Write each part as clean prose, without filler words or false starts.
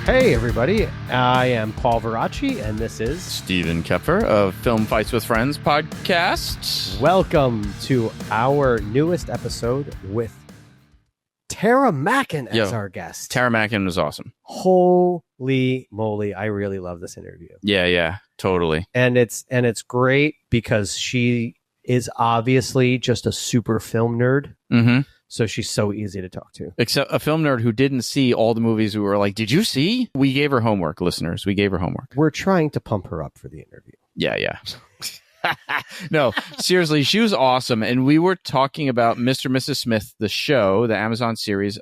Hey, everybody. I am Paul Varacchi, and this is Stephen Koepfer of Film Fights with Friends podcast. Welcome to our newest episode with Tara Mackin as our guest. Tara Mackin was awesome. Holy moly. I really love this interview. Yeah, totally. And it's great because she is obviously just a super film nerd. Mm-hmm. So she's so easy to talk to. Except a film nerd who didn't see all the movies. We were like, did you see? We gave her homework, listeners. We gave her homework. We're trying to pump her up for the interview. Yeah. No, seriously, she was awesome. And we were talking about Mr. and Mrs. Smith, the show, the Amazon series,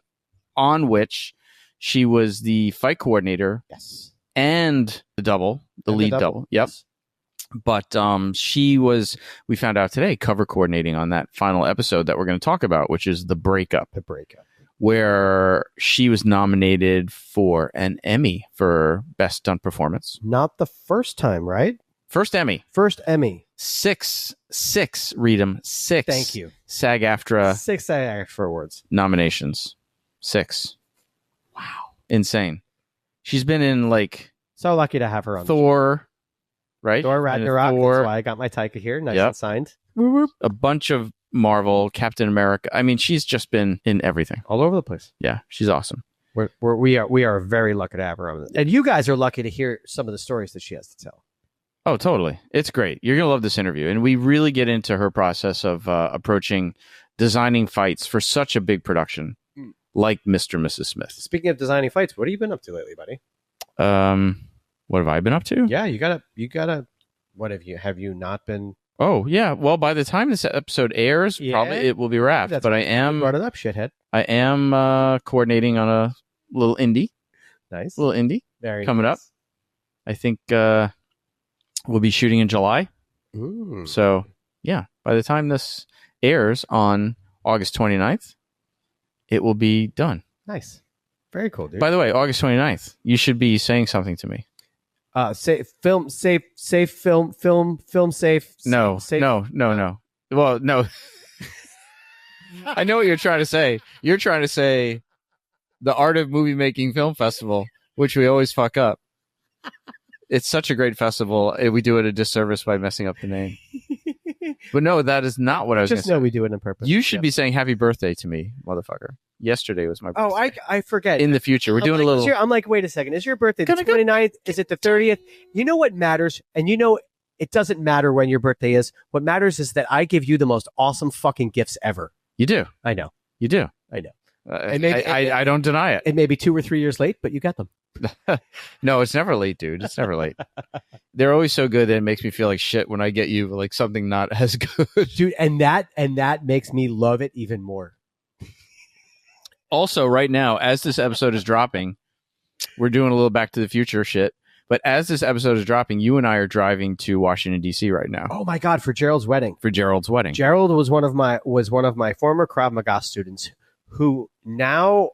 on which she was the fight coordinator. Yes. And the lead double. Yep. Yes. But she was, we found out today, cover coordinating on that final episode that we're going to talk about, which is The Breakup. The Breakup. Where she was nominated for an Emmy for Best Stunt Performance. Not the first time, right? First Emmy. Six. Read them. Six. Thank you. SAG-AFTRA. 6 SAG-AFTRA awards. Nominations. 6. Wow. Insane. She's been in So lucky to have her on Thor, right? Thor Ragnarok. That's why I got my Taika here. Nice and signed. A bunch of Marvel, Captain America. I mean, she's just been in everything. All over the place. Yeah, she's awesome. We are very lucky to have her on. And you guys are lucky to hear some of the stories that she has to tell. Oh, totally. It's great. You're going to love this interview. And we really get into her process of approaching designing fights for such a big production like Mr. and Mrs. Smith. Speaking of designing fights, what have you been up to lately, buddy? What have I been up to? Yeah, you gotta. What have you not been? Oh, yeah. Well, by the time this episode airs, probably it will be wrapped. But I am brought it up, shithead. I am coordinating on a little indie. Nice. Little indie. Very coming nice. up. I think we'll be shooting in July. Ooh. So, yeah, by the time this airs on August 29th, it will be done. Nice. Very cool, dude. By the way, August 29th, you should be saying something to me. Safe. No. Well, no. I know what you're trying to say. You're trying to say the Art of Movie Making Film Festival, which we always fuck up. It's such a great festival. We do it a disservice by messing up the name. But no, that is not what I was going to say. Just know we do it on purpose. You should be saying happy birthday to me, motherfucker. Yesterday was my birthday. Oh, I forget. In the future. We're doing a little... I'm like, wait a second. Is your birthday the 29th? Is it the 30th? You know what matters? And you know it doesn't matter when your birthday is. What matters is that I give you the most awesome fucking gifts ever. You do. I know. You do. I know. I don't deny it. It may be 2 or 3 years late, but you got them. No, it's never late, dude. It's never late. They're always so good that it makes me feel like shit when I get you like something not as good. Dude, and that makes me love it even more. Also, right now, as this episode is dropping, we're doing a little Back to the Future shit. But as this episode is dropping, you and I are driving to Washington, D.C. right now. Oh my God, for Gerald's wedding. Gerald was one of my former Krav Maga students who now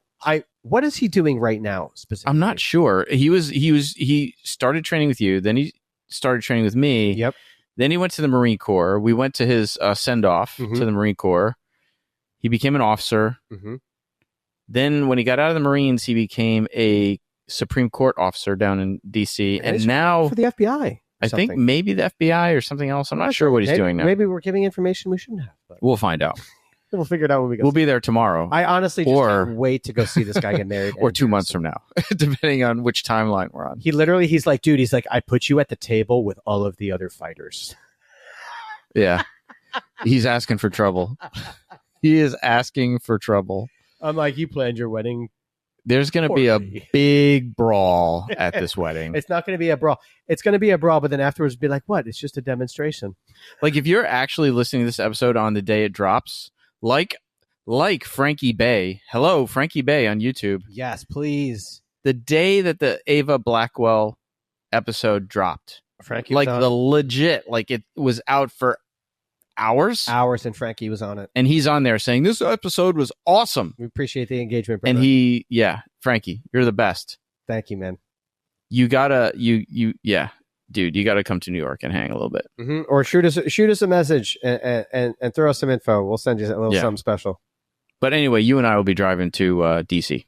what is he doing right now specifically? I'm not sure. He started training with you, then he started training with me. Yep. Then he went to the Marine Corps. We went to his send-off to the Marine Corps. He became an officer. Mm-hmm. Then when he got out of the Marines, he became a Supreme Court officer down in D.C. And now for the FBI. I think maybe the FBI or something else. I'm not sure what he's doing now. Maybe we're giving information we shouldn't have. But we'll find out. We'll figure it out when we go. We'll be there tomorrow. I honestly just can't wait to go see this guy get married. Or 2 months from now, depending on which timeline we're on. He's like, dude, I put you at the table with all of the other fighters. Yeah. He's asking for trouble. He is asking for trouble. I'm like, you planned your wedding. There's going to be a big brawl at this wedding. It's not going to be a brawl. It's going to be a brawl, but then afterwards be like, what? It's just a demonstration. Like if you're actually listening to this episode on the day it drops, like Frankie Bay. Hello, Frankie Bay on YouTube. Yes, please. The day that the Ava Blackwell episode dropped. Frankie like the legit, like it was out for hours, and Frankie was on it, and he's on there saying this episode was awesome. We appreciate the engagement, brother. And Frankie, you're the best. Thank you, man. You gotta dude, you gotta come to New York and hang a little bit, or shoot us a message and throw us some info. We'll send you a little something special. But anyway, you and I will be driving to DC.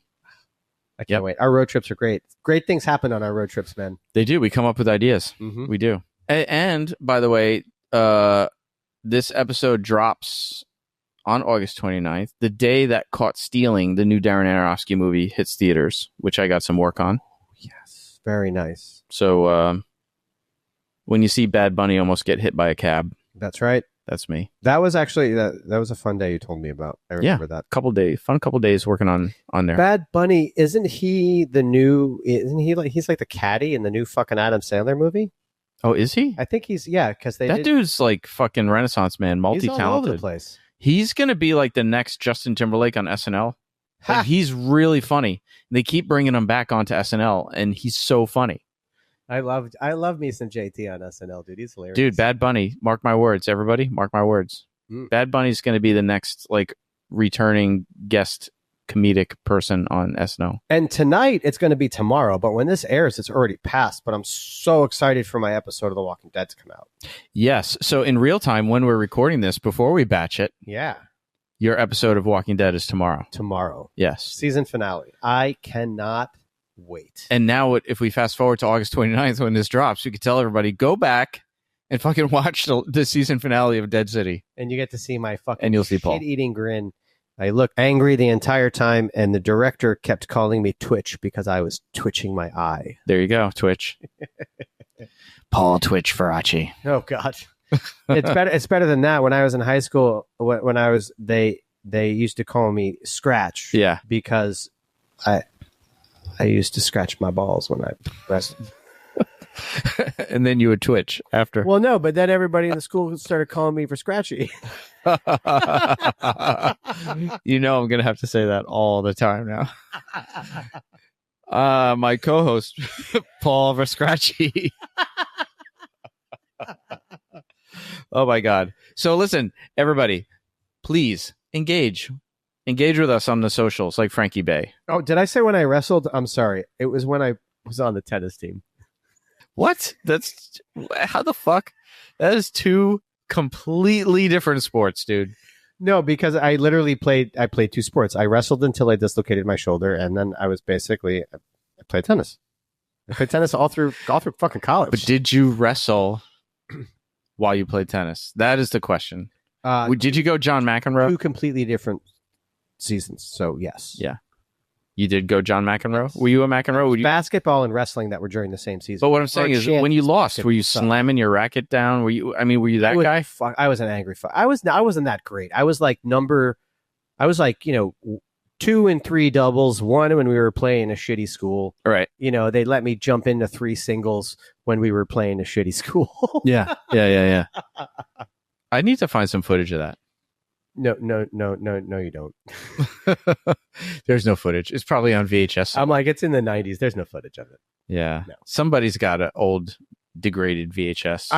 I can't wait. Our road trips are great. Great things happen on our road trips, man. They do. We come up with ideas. Mm-hmm. We do. And by the way, this episode drops on August 29th, the day that Caught Stealing, the new Darren Aronofsky movie, hits theaters, which I got some work on. Yes. Very nice. So when you see Bad Bunny almost get hit by a cab. That's right. That's me. That was actually that was a fun day you told me about. I remember that. Fun couple days working on there. Bad Bunny, isn't he he's like the caddy in the new fucking Adam Sandler movie? Oh, is he? I think he's because dude's like fucking Renaissance man, multi-talented. He's all over the place. He's gonna be like the next Justin Timberlake on SNL. Like, he's really funny. They keep bringing him back onto SNL, and he's so funny. I love me some JT on SNL, dude. He's hilarious. Dude, Bad Bunny. Mark my words, everybody. Mark my words. Bad Bunny's going to be the next like returning guest comedic person on SNL. And tonight, it's going to be tomorrow. But when this airs, it's already passed. But I'm so excited for my episode of The Walking Dead to come out. Yes. So in real time, when we're recording this, before we batch it, your episode of Walking Dead is tomorrow. Tomorrow. Yes. Season finale. I cannot wait. And now if we fast forward to August 29th when this drops, we could tell everybody, go back and fucking watch the season finale of Dead City. And you get to see my fucking and you'll see Paul shit-eating grin. I looked angry the entire time, and the director kept calling me Twitch because I was twitching my eye. There you go, Twitch. Paul Twitch Varacchi. Oh, God. It's better than that. When I was in high school, they used to call me Scratch. Yeah. Because I used to scratch my balls when I wrestled. And then you would twitch after. Well, no, but then everybody in the school started calling me for Scratchy. You know I'm going to have to say that all the time now. My co-host, Paul Scratchy. Oh, my God. So listen, everybody, please engage with us on the socials like Frankie Bay. Oh, did I say when I wrestled? I'm sorry. It was when I was on the tennis team. What? That's how the fuck? That is two completely different sports, dude. No, because I literally played two sports. I wrestled until I dislocated my shoulder, and then I played tennis. I played tennis all through fucking college. But did you wrestle while you played tennis? That is the question. Did you go John McEnroe? Two completely different seasons. So yes. Yeah. You did go John McEnroe? Yes. Were you a McEnroe? Basketball and wrestling that were during the same season. But what I'm saying is, when you lost, were you slamming your racket down? Were you that guy? I was an angry fuck. I wasn't that great. I was like 2 and 3 doubles. 1 when we were playing a shitty school. Right. They let me jump into 3 singles when we were playing a shitty school. Yeah. I need to find some footage of that. No, you don't. There's no footage. It's probably on VHS. I'm like, it's in the 90s. There's no footage of it. Yeah. No. Somebody's got an old degraded VHS.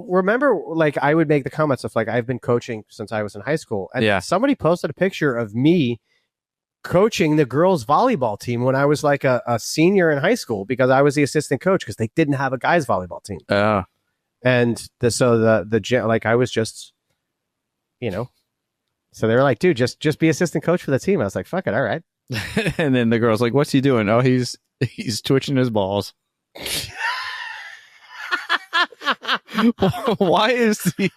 Remember, like, I would make the comments of, like, I've been coaching since I was in high school. And somebody posted a picture of me coaching the girls' volleyball team when I was, like, a senior in high school because I was the assistant coach because they didn't have a guys' volleyball team. And I was just, So they were like, dude, just be assistant coach for the team. I was like, fuck it, all right. And then the girl's like, what's he doing? Oh, he's twitching his balls. Why is the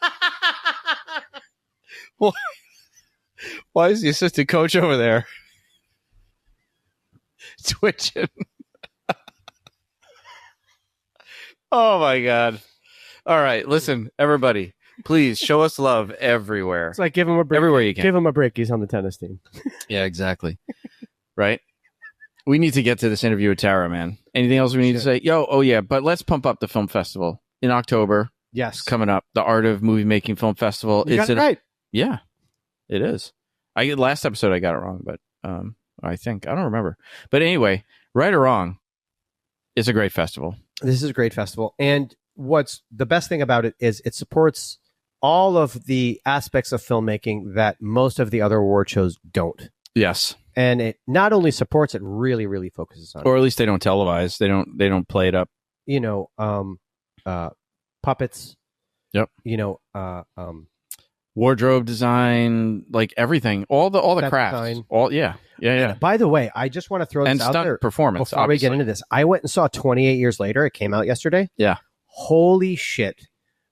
assistant coach over there twitching? Oh my God. All right, listen, everybody. Please show us love everywhere. It's like give him a break. Everywhere you can. Give him a break. He's on the tennis team. Yeah, exactly. Right? We need to get to this interview with Tara, man. Anything else we need to say? But let's pump up the film festival in October. Yes. It's coming up. The Art of Movie Making Film Festival. You got it right. Yeah, it is. Last episode I got it wrong, but I think. I don't remember. But anyway, right or wrong, it's a great festival. This is a great festival. And what's the best thing about it is it supports all of the aspects of filmmaking that most of the other award shows don't. Yes. And it not only supports it, really, really focuses on it. Or at least they don't televise. They don't play it up. Puppets. Yep. wardrobe design, like everything, all the crafts, design. all yeah. And by the way, I just want to throw this out there performance before we get into this. I went and saw 28 Years Later. It came out yesterday. Yeah. Holy shit.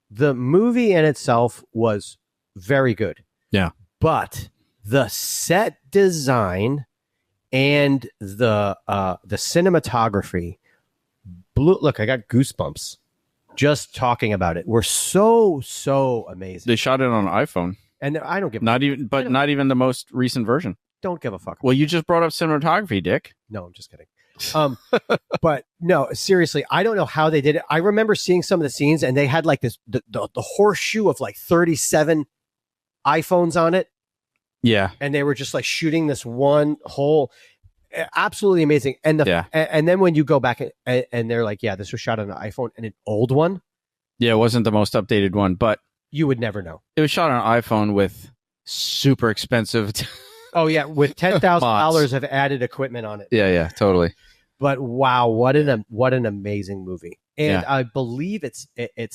The movie in itself was very good. Yeah. But the set design and the cinematography look, I got goosebumps just talking about it. We're so amazing. They shot it on an iPhone. And I don't give not even the most recent version. Don't give a fuck. Well, you just brought up cinematography, Dick. No, I'm just kidding. But no, seriously, I don't know how they did it. I remember seeing some of the scenes and they had like this the horseshoe of like 37 iPhones on it. Yeah. And they were just like shooting this one whole absolutely amazing. And and then when you go back and they're like, yeah, this was shot on an iPhone and an old one. Yeah, it wasn't the most updated one, but you would never know. It was shot on an iPhone with super expensive oh yeah, with $10,000 of added equipment on it. Yeah, totally. But wow, what an amazing movie. And I believe it's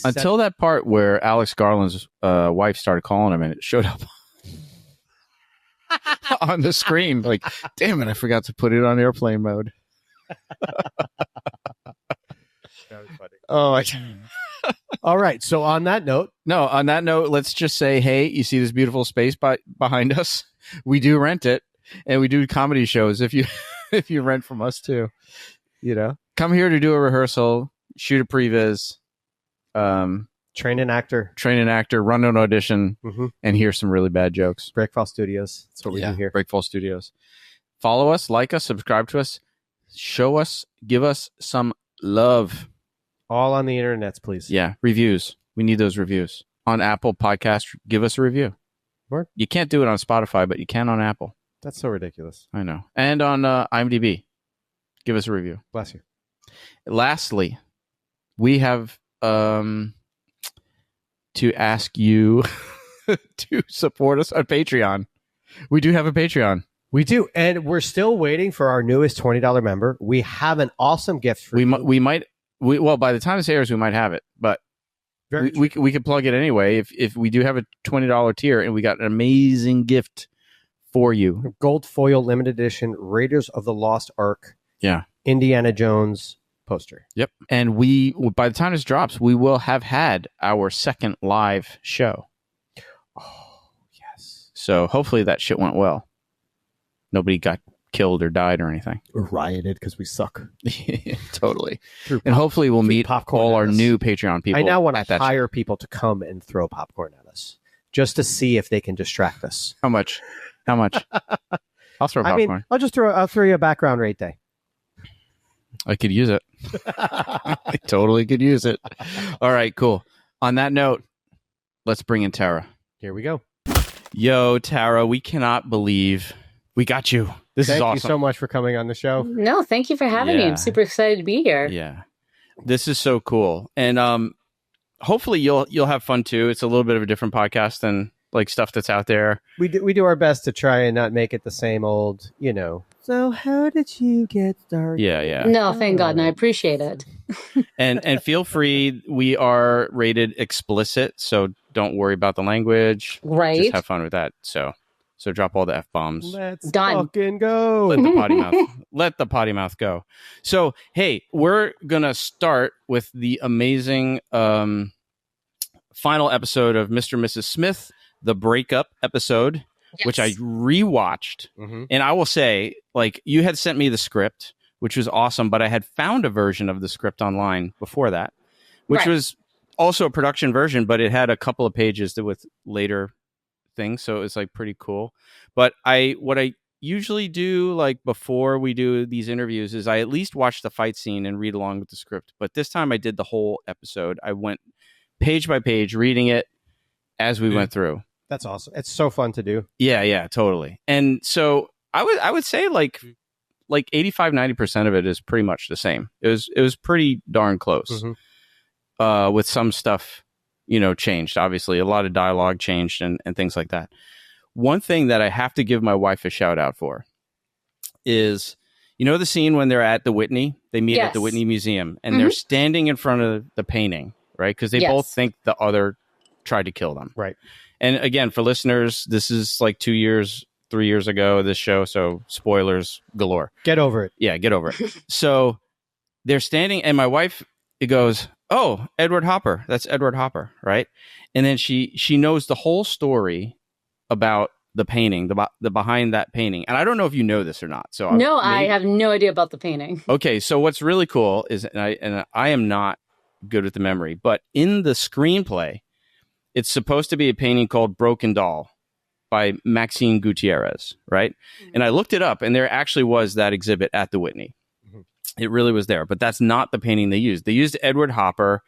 until that part where Alex Garland's wife started calling him and it showed up on the screen. Like, damn it, I forgot to put it on airplane mode. That was funny. Oh, all right. So on that note, let's just say, hey, you see this beautiful space behind us? We do rent it, and we do comedy shows. If you rent from us too, come here to do a rehearsal, shoot a previs, train an actor, run an audition, and hear some really bad jokes. Breakfall Studios. That's what we do here. Breakfall Studios. Follow us, like us, subscribe to us, show us, give us some love. All on the internets, please. Yeah, reviews. We need those reviews. On Apple Podcast, give us a review. Word? You can't do it on Spotify, but you can on Apple. That's so ridiculous. I know. And on IMDb, give us a review. Bless you. Lastly, we have to ask you to support us on Patreon. We do have a Patreon. We do, and we're still waiting for our newest $20 member. We have an awesome gift for you. Well, by the time this airs, we might have it, but we could plug it anyway. If we do have a $20 tier, and we got an amazing gift for you, gold foil limited edition Raiders of the Lost Ark, Indiana Jones poster. Yep, and by the time this drops, we will have had our second live show. Oh yes! So hopefully that shit went well. Nobody got killed or died or anything. Or rioted because we suck. Totally. And hopefully we'll meet all our new Patreon people. I now want to hire people to come and throw popcorn at us just to see if they can distract us. How much? I'll throw popcorn. I mean, I'll throw you a background rate day. I could use it. I totally could use it. All right, cool. On that note, let's bring in Tara. Here we go. Yo, Tara, we cannot believe we got you. This is awesome. Thank you so much for coming on the show. No, thank you for having me. I'm super excited to be here. Yeah. This is so cool. And hopefully you'll have fun too. It's a little bit of a different podcast than like stuff that's out there. We do our best to try and not make it the same old, So how did you get started? Yeah. No, thank God. And I appreciate it. and feel free. We are rated explicit, so don't worry about the language. Right. Just have fun with that. So drop all the F-bombs. Let's fucking go. Let the potty mouth go. So, hey, we're going to start with the amazing final episode of Mr. and Mrs. Smith, the breakup episode, which I rewatched. And I will say, like, you had sent me the script, which was awesome, but I had found a version of the script online before that, which was also a production version, but it had a couple of pages with later things, so it was like pretty cool. But what I usually do, like before we do these interviews, is I at least watch the fight scene and read along with the script. But this time I did the whole episode. I went page by page reading it as we went through. That's awesome. It's so fun to do. Yeah, totally. And so I would say like 85-90% of it is pretty much the same. It was pretty darn close. With some stuff changed. Obviously, a lot of dialogue changed and things like that. One thing that I have to give my wife a shout out for is, the scene when they're at the Whitney, they meet at the Whitney Museum, and they're standing in front of the painting, right? Because they both think the other tried to kill them. Right. And again, for listeners, this is like 2 years, 3 years ago, this show. So spoilers galore. Get over it. Yeah, get over it. So they're standing, and my wife, it goes, "Oh, Edward Hopper. That's Edward Hopper, right?" And then she knows the whole story about the painting, the behind that painting. And I don't know if you know this or not. So I have no idea about the painting. Okay, so what's really cool is, and I am not good with the memory, but in the screenplay, it's supposed to be a painting called Broken Doll by Maxine Gutierrez, right? And I looked it up, and there actually was that exhibit at the Whitney. It really was there, but that's not the painting they used. They used Edward Hopper,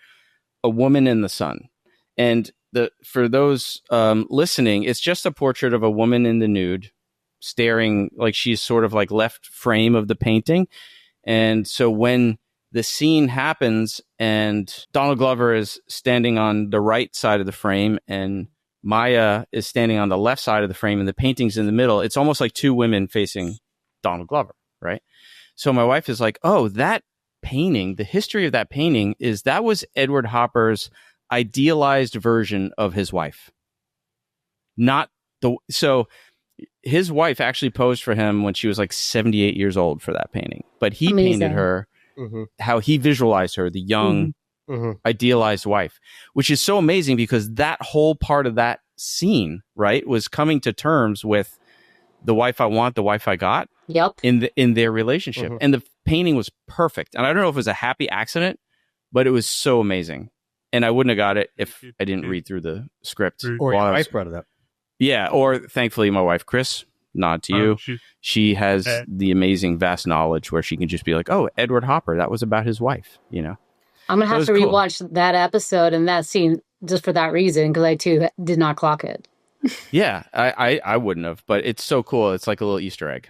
A Woman in the Sun. And for those listening, it's just a portrait of a woman in the nude, staring like she's sort of like left frame of the painting. And so when the scene happens and Donald Glover is standing on the right side of the frame and Maya is standing on the left side of the frame and the painting's in the middle, it's almost like two women facing Donald Glover, right? So my wife is like, oh, that painting, the history of that painting is that was Edward Hopper's idealized version of his wife. So his wife actually posed for him when she was like 78 years old for that painting. But he painted her how he visualized her, the young, idealized wife, which is so amazing because that whole part of that scene, right, was coming to terms with the wife I want, the wife I got. Yep. In their relationship. And the painting was perfect. And I don't know if it was a happy accident, but it was so amazing. And I wouldn't have got it if I didn't read through the script. Or your wife brought it up. Yeah. Or thankfully, my wife, Chris, nod to you. She has the amazing vast knowledge where she can just be like, oh, Edward Hopper, that was about his wife, you know? I'm going to have to rewatch that episode and that scene just for that reason, because I too did not clock it. Yeah, I wouldn't have, but it's so cool. It's like a little Easter egg.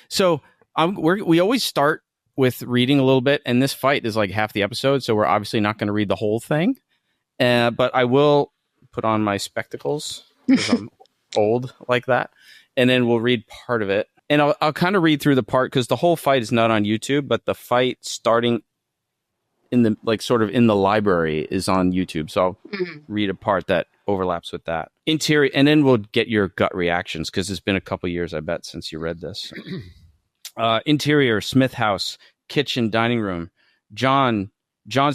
So we always start with reading a little bit, and this fight is like half the episode, so we're obviously not going to read the whole thing. But I will put on my spectacles because I'm old like that, and then we'll read part of it. And I'll kind of read through the part because the whole fight is not on YouTube, but the fight starting in the sort of in the library is on YouTube. So I'll read a part that overlaps with that. Interior, and then we'll get your gut reactions because it's been a couple years, I bet, since you read this. Interior, Smith house, kitchen, dining room. John's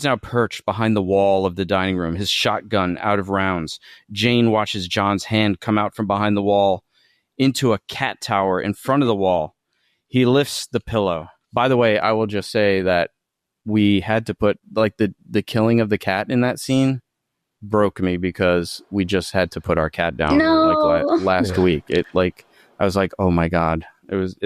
now perched behind the wall of the dining room, his shotgun out of rounds. Jane watches John's hand come out from behind the wall into a cat tower in front of the wall. He lifts the pillow. By the way, I will just say that we had to put like the killing of the cat in that scene broke me because we just had to put our cat down last week. It I was like, oh my God, it was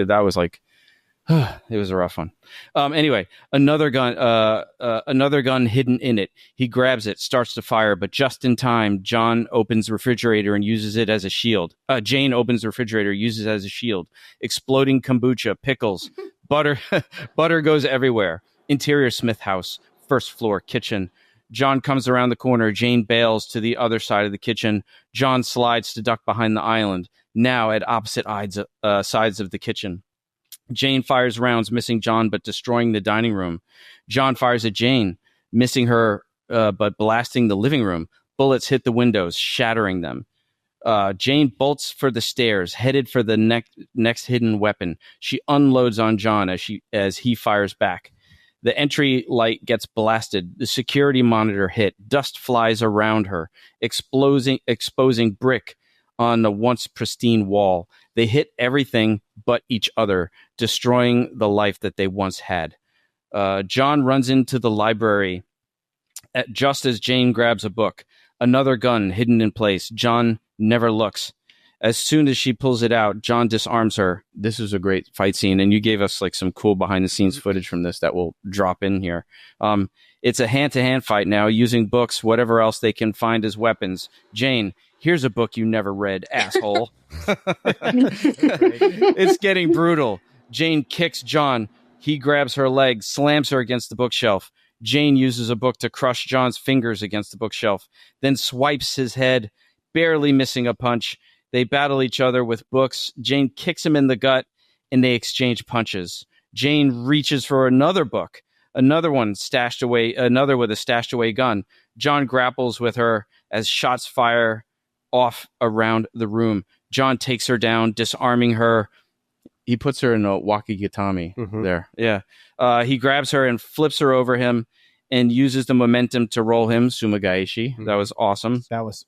a rough one. Anyway, another gun hidden in it. He grabs it, starts to fire, but just in time, John opens the refrigerator and uses it as a shield. Jane opens the refrigerator, uses it as a shield. Exploding kombucha, pickles, butter goes everywhere. Interior, Smith house, first floor, kitchen. John comes around the corner. Jane bails to the other side of the kitchen. John slides to duck behind the island, now at opposite sides of the kitchen. Jane fires rounds, missing John, but destroying the dining room. John fires at Jane, missing her, but blasting the living room. Bullets hit the windows, shattering them. Jane bolts for the stairs, headed for the next hidden weapon. She unloads on John as he fires back. The entry light gets blasted. The security monitor hit. Dust flies around her, exposing brick on the once pristine wall. They hit everything but each other, destroying the life that they once had. John runs into the library just as Jane grabs a book. Another gun hidden in place. John never looks. As soon as she pulls it out, John disarms her. This is a great fight scene, and you gave us like some cool behind-the-scenes footage from this that will drop in here. It's a hand-to-hand fight now, using books, whatever else they can find as weapons. Jane, here's a book you never read, asshole. It's getting brutal. Jane kicks John. He grabs her leg, slams her against the bookshelf. Jane uses a book to crush John's fingers against the bookshelf, then swipes his head, barely missing a punch. They battle each other with books. Jane kicks him in the gut, and they exchange punches. Jane reaches for another book, another with a stashed away gun. John grapples with her as shots fire off around the room. John takes her down, disarming her. He puts her in a wakigatami there. Yeah. He grabs her and flips her over him and uses the momentum to roll him sumagaeshi. That was awesome. That was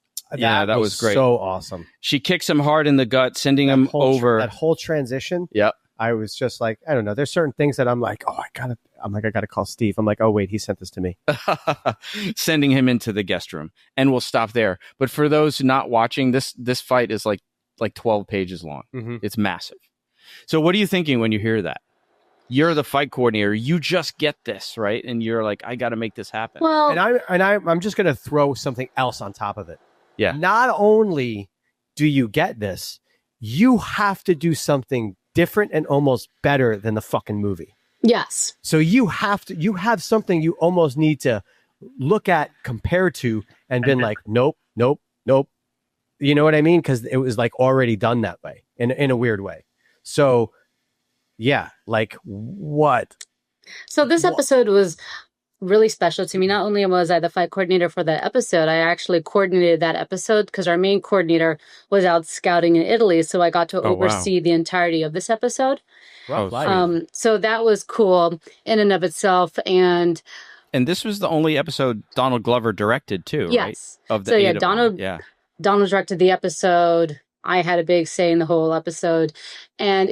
great. So awesome. She kicks him hard in the gut, sending him over. That whole transition. Yep. I was just like, I don't know. There's certain things that I'm like, I gotta call Steve. I'm like, oh wait, he sent this to me. Sending him into the guest room, and we'll stop there. But for those not watching, this fight is like 12 pages long. It's massive. So what are you thinking when you hear that? You're the fight coordinator. You just get this, right? And you're like, I got to make this happen. Well, I'm just gonna throw something else on top of it. Yeah. Not only do you get this, you have to do something different and almost better than the fucking movie. Yes. So you have something you almost need to look at, compare to, and been like, nope. You know what I mean? Because it was like already done that way in a weird way. So yeah, like what? So this episode was really special to me. Not only was I the fight coordinator for that episode, I actually coordinated that episode because our main coordinator was out scouting in Italy. So I got to oversee the entirety of this episode. So that was cool in and of itself. And this was the only episode Donald Glover directed too, yes. Right? Of the Donald directed the episode. I had a big say in the whole episode. And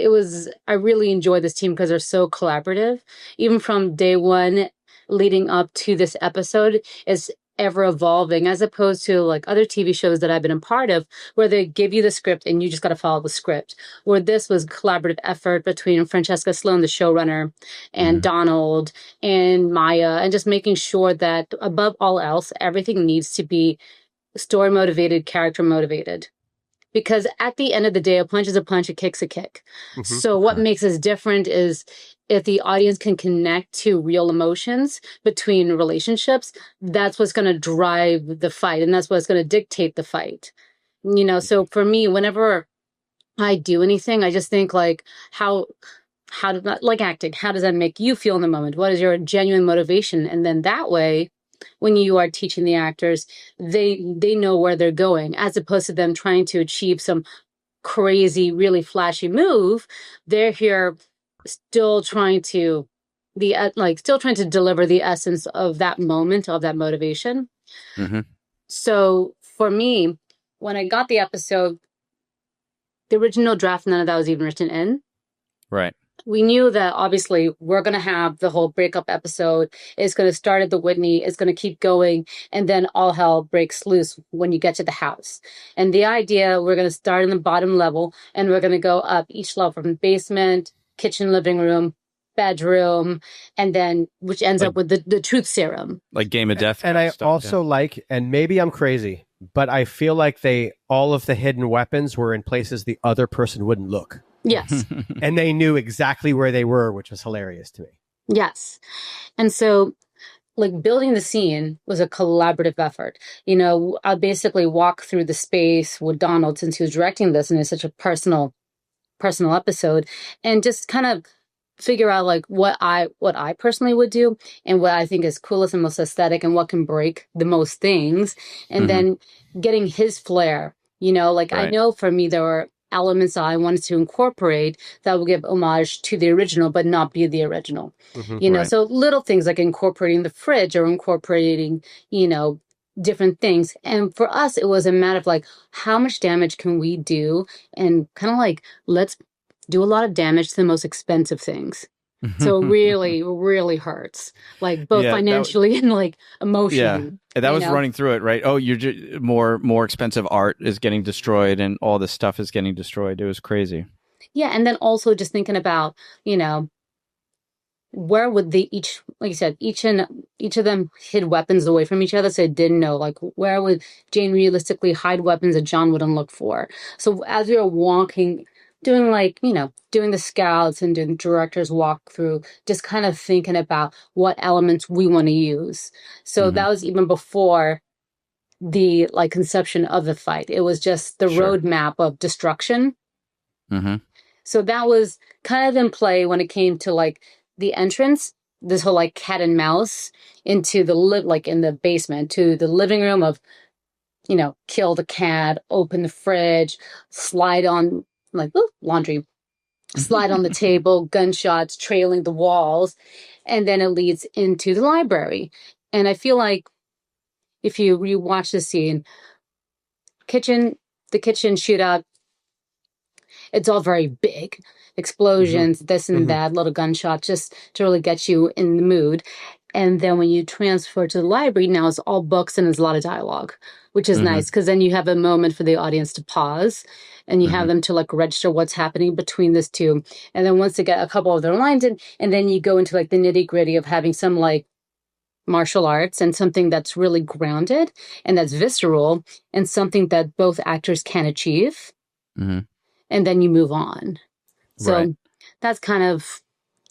I really enjoyed this team because they're so collaborative. Even from day one leading up to this episode is ever evolving, as opposed to like other TV shows that I've been a part of where they give you the script and you just got to follow the script. Where this was a collaborative effort between Francesca Sloan, the showrunner, and Donald and Maya, and just making sure that above all else, everything needs to be story motivated, character motivated. Because at the end of the day, a punch is a punch, a kick's a kick. So what makes us different is if the audience can connect to real emotions between relationships, that's what's going to drive the fight. And that's what's going to dictate the fight. You know, so for me, whenever I do anything, I just think like, like acting, how does that make you feel in the moment? What is your genuine motivation? And then that way, when you are teaching the actors, they know where they're going, as opposed to them trying to achieve some crazy, really flashy move. They're here still trying to deliver the essence of that moment, of that motivation. So for me, when I got the episode, the original draft, none of that was even written in. Right. We knew that obviously we're going to have the whole breakup episode. It's going to start at the Whitney. It's going to keep going. And then all hell breaks loose when you get to the house. And the idea, we're going to start in the bottom level and we're going to go up each level from basement, kitchen, living room, bedroom, and then which ends up with the truth serum. Like Game of Death. And I also like, and maybe I'm crazy, but I feel like all of the hidden weapons were in places the other person wouldn't look. Yes. And they knew exactly where they were, which was hilarious to me. Yes. And so like building the scene was a collaborative effort. You know, I basically walked through the space with Donald since he was directing this and it's such a personal episode, and just kind of figure out like what I personally would do and what I think is coolest and most aesthetic and what can break the most things. And then getting his flair, you know, like I know for me, there were elements that I wanted to incorporate that will give homage to the original, but not be the original, you know, so little things like incorporating the fridge or incorporating, you know, different things. And for us, it was a matter of like, how much damage can we do? And kind of like, let's do a lot of damage to the most expensive things. So it really, really hurts, like both financially and like emotionally. Yeah, that was running through it, right? Oh, you're more expensive art is getting destroyed, and all this stuff is getting destroyed. It was crazy. Yeah, and then also just thinking about, you know, where would they each, like you said, each of them hid weapons away from each other, so they didn't know, like where would Jane realistically hide weapons that John wouldn't look for? So as we were walking, doing like, you know, doing the scouts and doing the director's walkthrough, just kind of thinking about what elements we want to use. So that was even before the like conception of the fight. It was just the roadmap of destruction. So that was kind of in play when it came to like the entrance, this whole like cat and mouse into the in the basement to the living room of kill the cat, open the fridge, slide on laundry, slide on the table, gunshots trailing the walls, and then it leads into the library. And I feel like if you rewatch the scene, the kitchen shootout, it's all very big. Explosions, this and that, little gunshots, just to really get you in the mood. And then when you transfer to the library, now it's all books and there's a lot of dialogue, which is nice because then you have a moment for the audience to pause and you have them to register what's happening between this two. And then once they get a couple of their lines in, and then you go into the nitty gritty of having some martial arts and something that's really grounded and that's visceral and something that both actors can achieve. And then you move on. So that's kind of,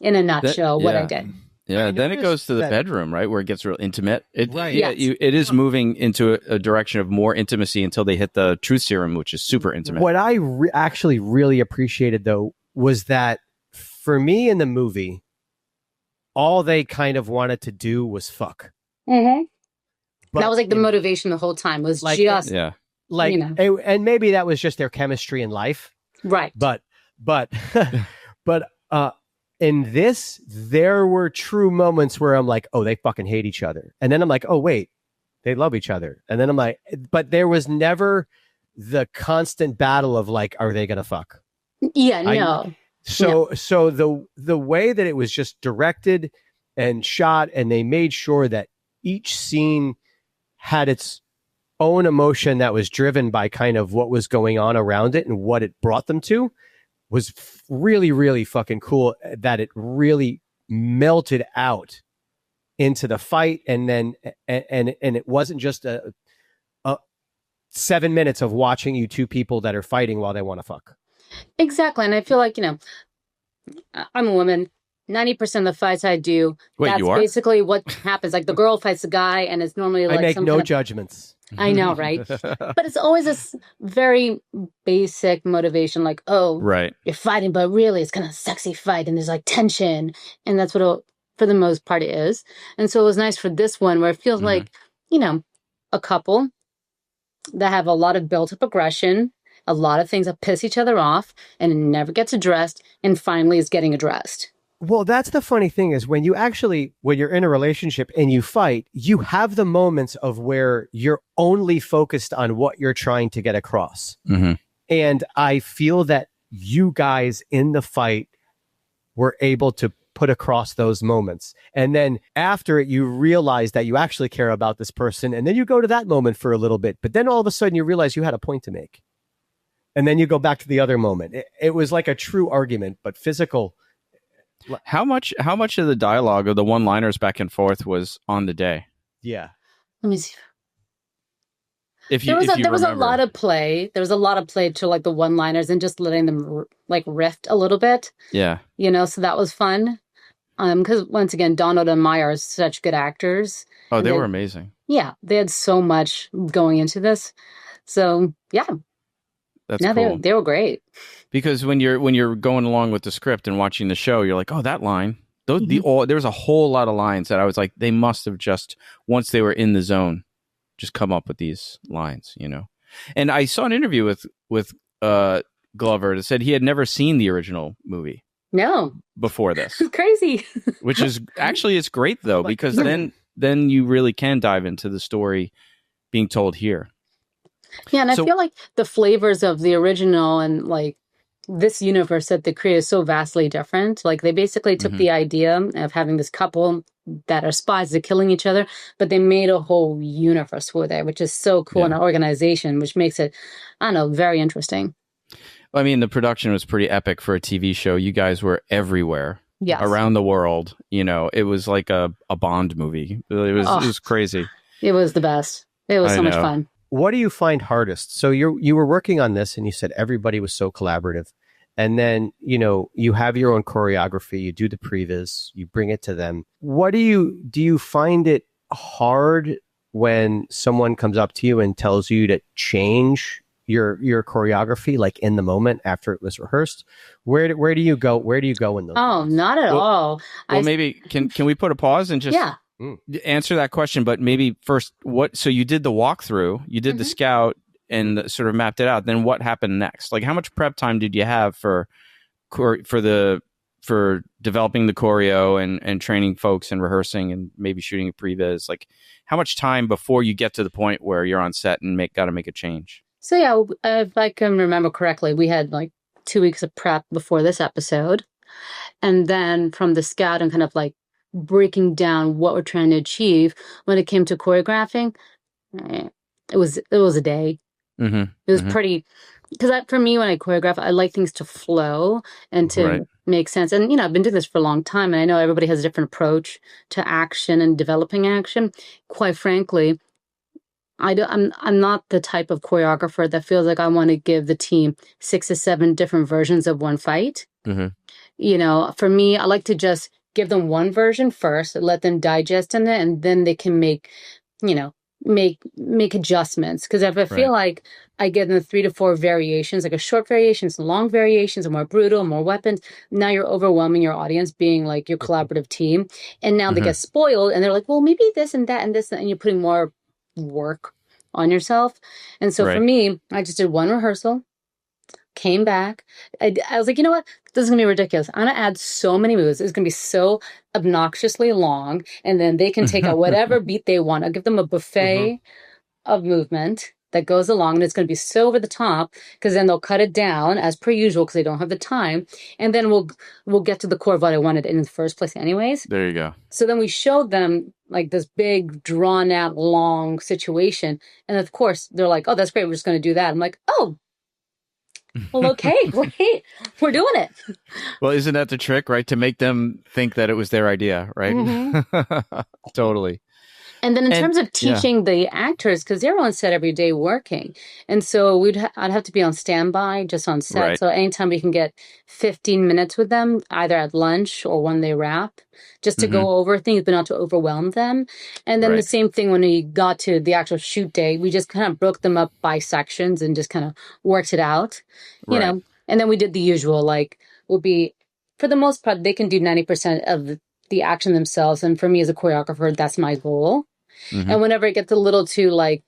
in a nutshell, what I did. Yeah, then it goes to the bedroom, right, where it gets real intimate. It is moving into a direction of more intimacy until they hit the truth serum, which is super intimate. What I actually really appreciated, though, was that for me in the movie, all they kind of wanted to do was fuck. But that was the motivation the whole time was just... Yeah. And maybe that was just their chemistry in life. Right. But in this, there were true moments where I'm like, oh, they fucking hate each other. And then I'm like, oh, wait, they love each other. And then I'm like, but there was never the constant battle of are they going to fuck? Yeah, no. So the way that it was just directed and shot, and they made sure that each scene had its own emotion that was driven by kind of what was going on around it and what it brought them to, was really, really fucking cool, that it really melted out into the fight. And then, and it wasn't just a 7 minutes of watching you two people that are fighting while they want to fuck. Exactly. And I feel like, I'm a woman. 90% of the fights I do, that's basically what happens. The girl fights the guy, and it's normally I make no judgments. I know, right? But it's always this very basic motivation, right, you're fighting, but really it's kind of sexy fight, and there's tension, and that's what for the most part it is. And so it was nice for this one where it feels like, a couple that have a lot of built-up aggression, a lot of things that piss each other off, and it never gets addressed, and finally is getting addressed. Well, that's the funny thing is when you're in a relationship and you fight, you have the moments of where you're only focused on what you're trying to get across. And I feel that you guys in the fight were able to put across those moments. And then after it, you realize that you actually care about this person. And then you go to that moment for a little bit. But then all of a sudden you realize you had a point to make. And then you go back to the other moment. It was like a true argument, but physical. How much of the dialogue of the one-liners back and forth was on the day? Yeah. Let me see. There was a lot of play. There was a lot of play to the one-liners and just letting them rift a little bit. Yeah. So that was fun. Because once again, Donald and Maya are such good actors. Oh, they were amazing. Yeah, they had so much going into this. So yeah. That's cool. They were great. Because when you're going along with the script and watching the show, you're like, oh, that line. There was a whole lot of lines that I was like, they must have just, once they were in the zone, just come up with these lines, And I saw an interview with Glover that said he had never seen the original movie. No. Before this. It's crazy. Which is actually, it's great though, because then you really can dive into the story being told here. Yeah, and I feel like the flavors of the original and this universe that they created is so vastly different. They basically took the idea of having this couple that are spies that are killing each other, but they made a whole universe for that, which is so cool, and an organization, which makes it, I don't know, very interesting. I mean, the production was pretty epic for a TV show. You guys were everywhere. Yes. Around the world. It was like a Bond movie. It was crazy. It was the best. It was so much fun. What do you find hardest? So you were working on this and you said everybody was so collaborative. And then, you have your own choreography, you do the previs, you bring it to them. Do you find it hard when someone comes up to you and tells you to change your choreography in the moment after it was rehearsed? Where do you go in those moments? Not at all. Well, maybe can we put a pause and just Answer that question, but maybe first, so you did the walkthrough, you did the scout and sort of mapped it out. Then what happened next? Like, how much prep time did you have for developing the choreo and training folks and rehearsing and maybe shooting a previs? Like, how much time before you get to the point where you're on set and got to make a change? So yeah, if I can remember correctly, we had like 2 weeks of prep before this episode. And then from the scout and kind of like breaking down what we're trying to achieve, when it came to choreographing, it was a day. It was pretty, because for me, when I choreograph, I like things to flow and to make sense. And, I've been doing this for a long time, and I know everybody has a different approach to action and developing action. Quite frankly, I'm not the type of choreographer that feels like I want to give the team 6 to 7 different versions of one fight. For me, I like to just give them one version first, let them digest in it, and then they can make adjustments. Because if I feel like I give them 3 to 4 variations, like a short variation, some long variations, a more brutal, more weapons, now you're overwhelming your audience, being like your collaborative team. And now they get spoiled and they're like, well, maybe this and that and this, and you're putting more work on yourself. And so for me, I just did one rehearsal, came back. I was like, you know what? This is going to be ridiculous. I'm going to add so many moves. It's going to be so obnoxiously long. And then they can take out whatever beat they want. I'll give them a buffet of movement that goes along. And it's going to be so over the top, because then they'll cut it down as per usual because they don't have the time. And then we'll get to the core of what I wanted in the first place anyways. There you go. So then we showed them like this big, drawn out, long situation. And of course, they're like, oh, that's great. We're just going to do that. I'm like, oh, well, okay, great. We're doing it. Well, isn't that the trick, right? To make them think that it was their idea, right? Totally. And then in terms of teaching the actors, because they're on set every day working. And so I'd have to be on standby just on set. Right. So anytime we can get 15 minutes with them, either at lunch or when they wrap, just to go over things, but not to overwhelm them. And then the same thing when we got to the actual shoot day, we just kind of broke them up by sections and just kind of worked it out, you know. And then we did the usual, like, will be, for the most part, they can do 90% of the action themselves. And for me as a choreographer, that's my goal. And whenever it gets a little too like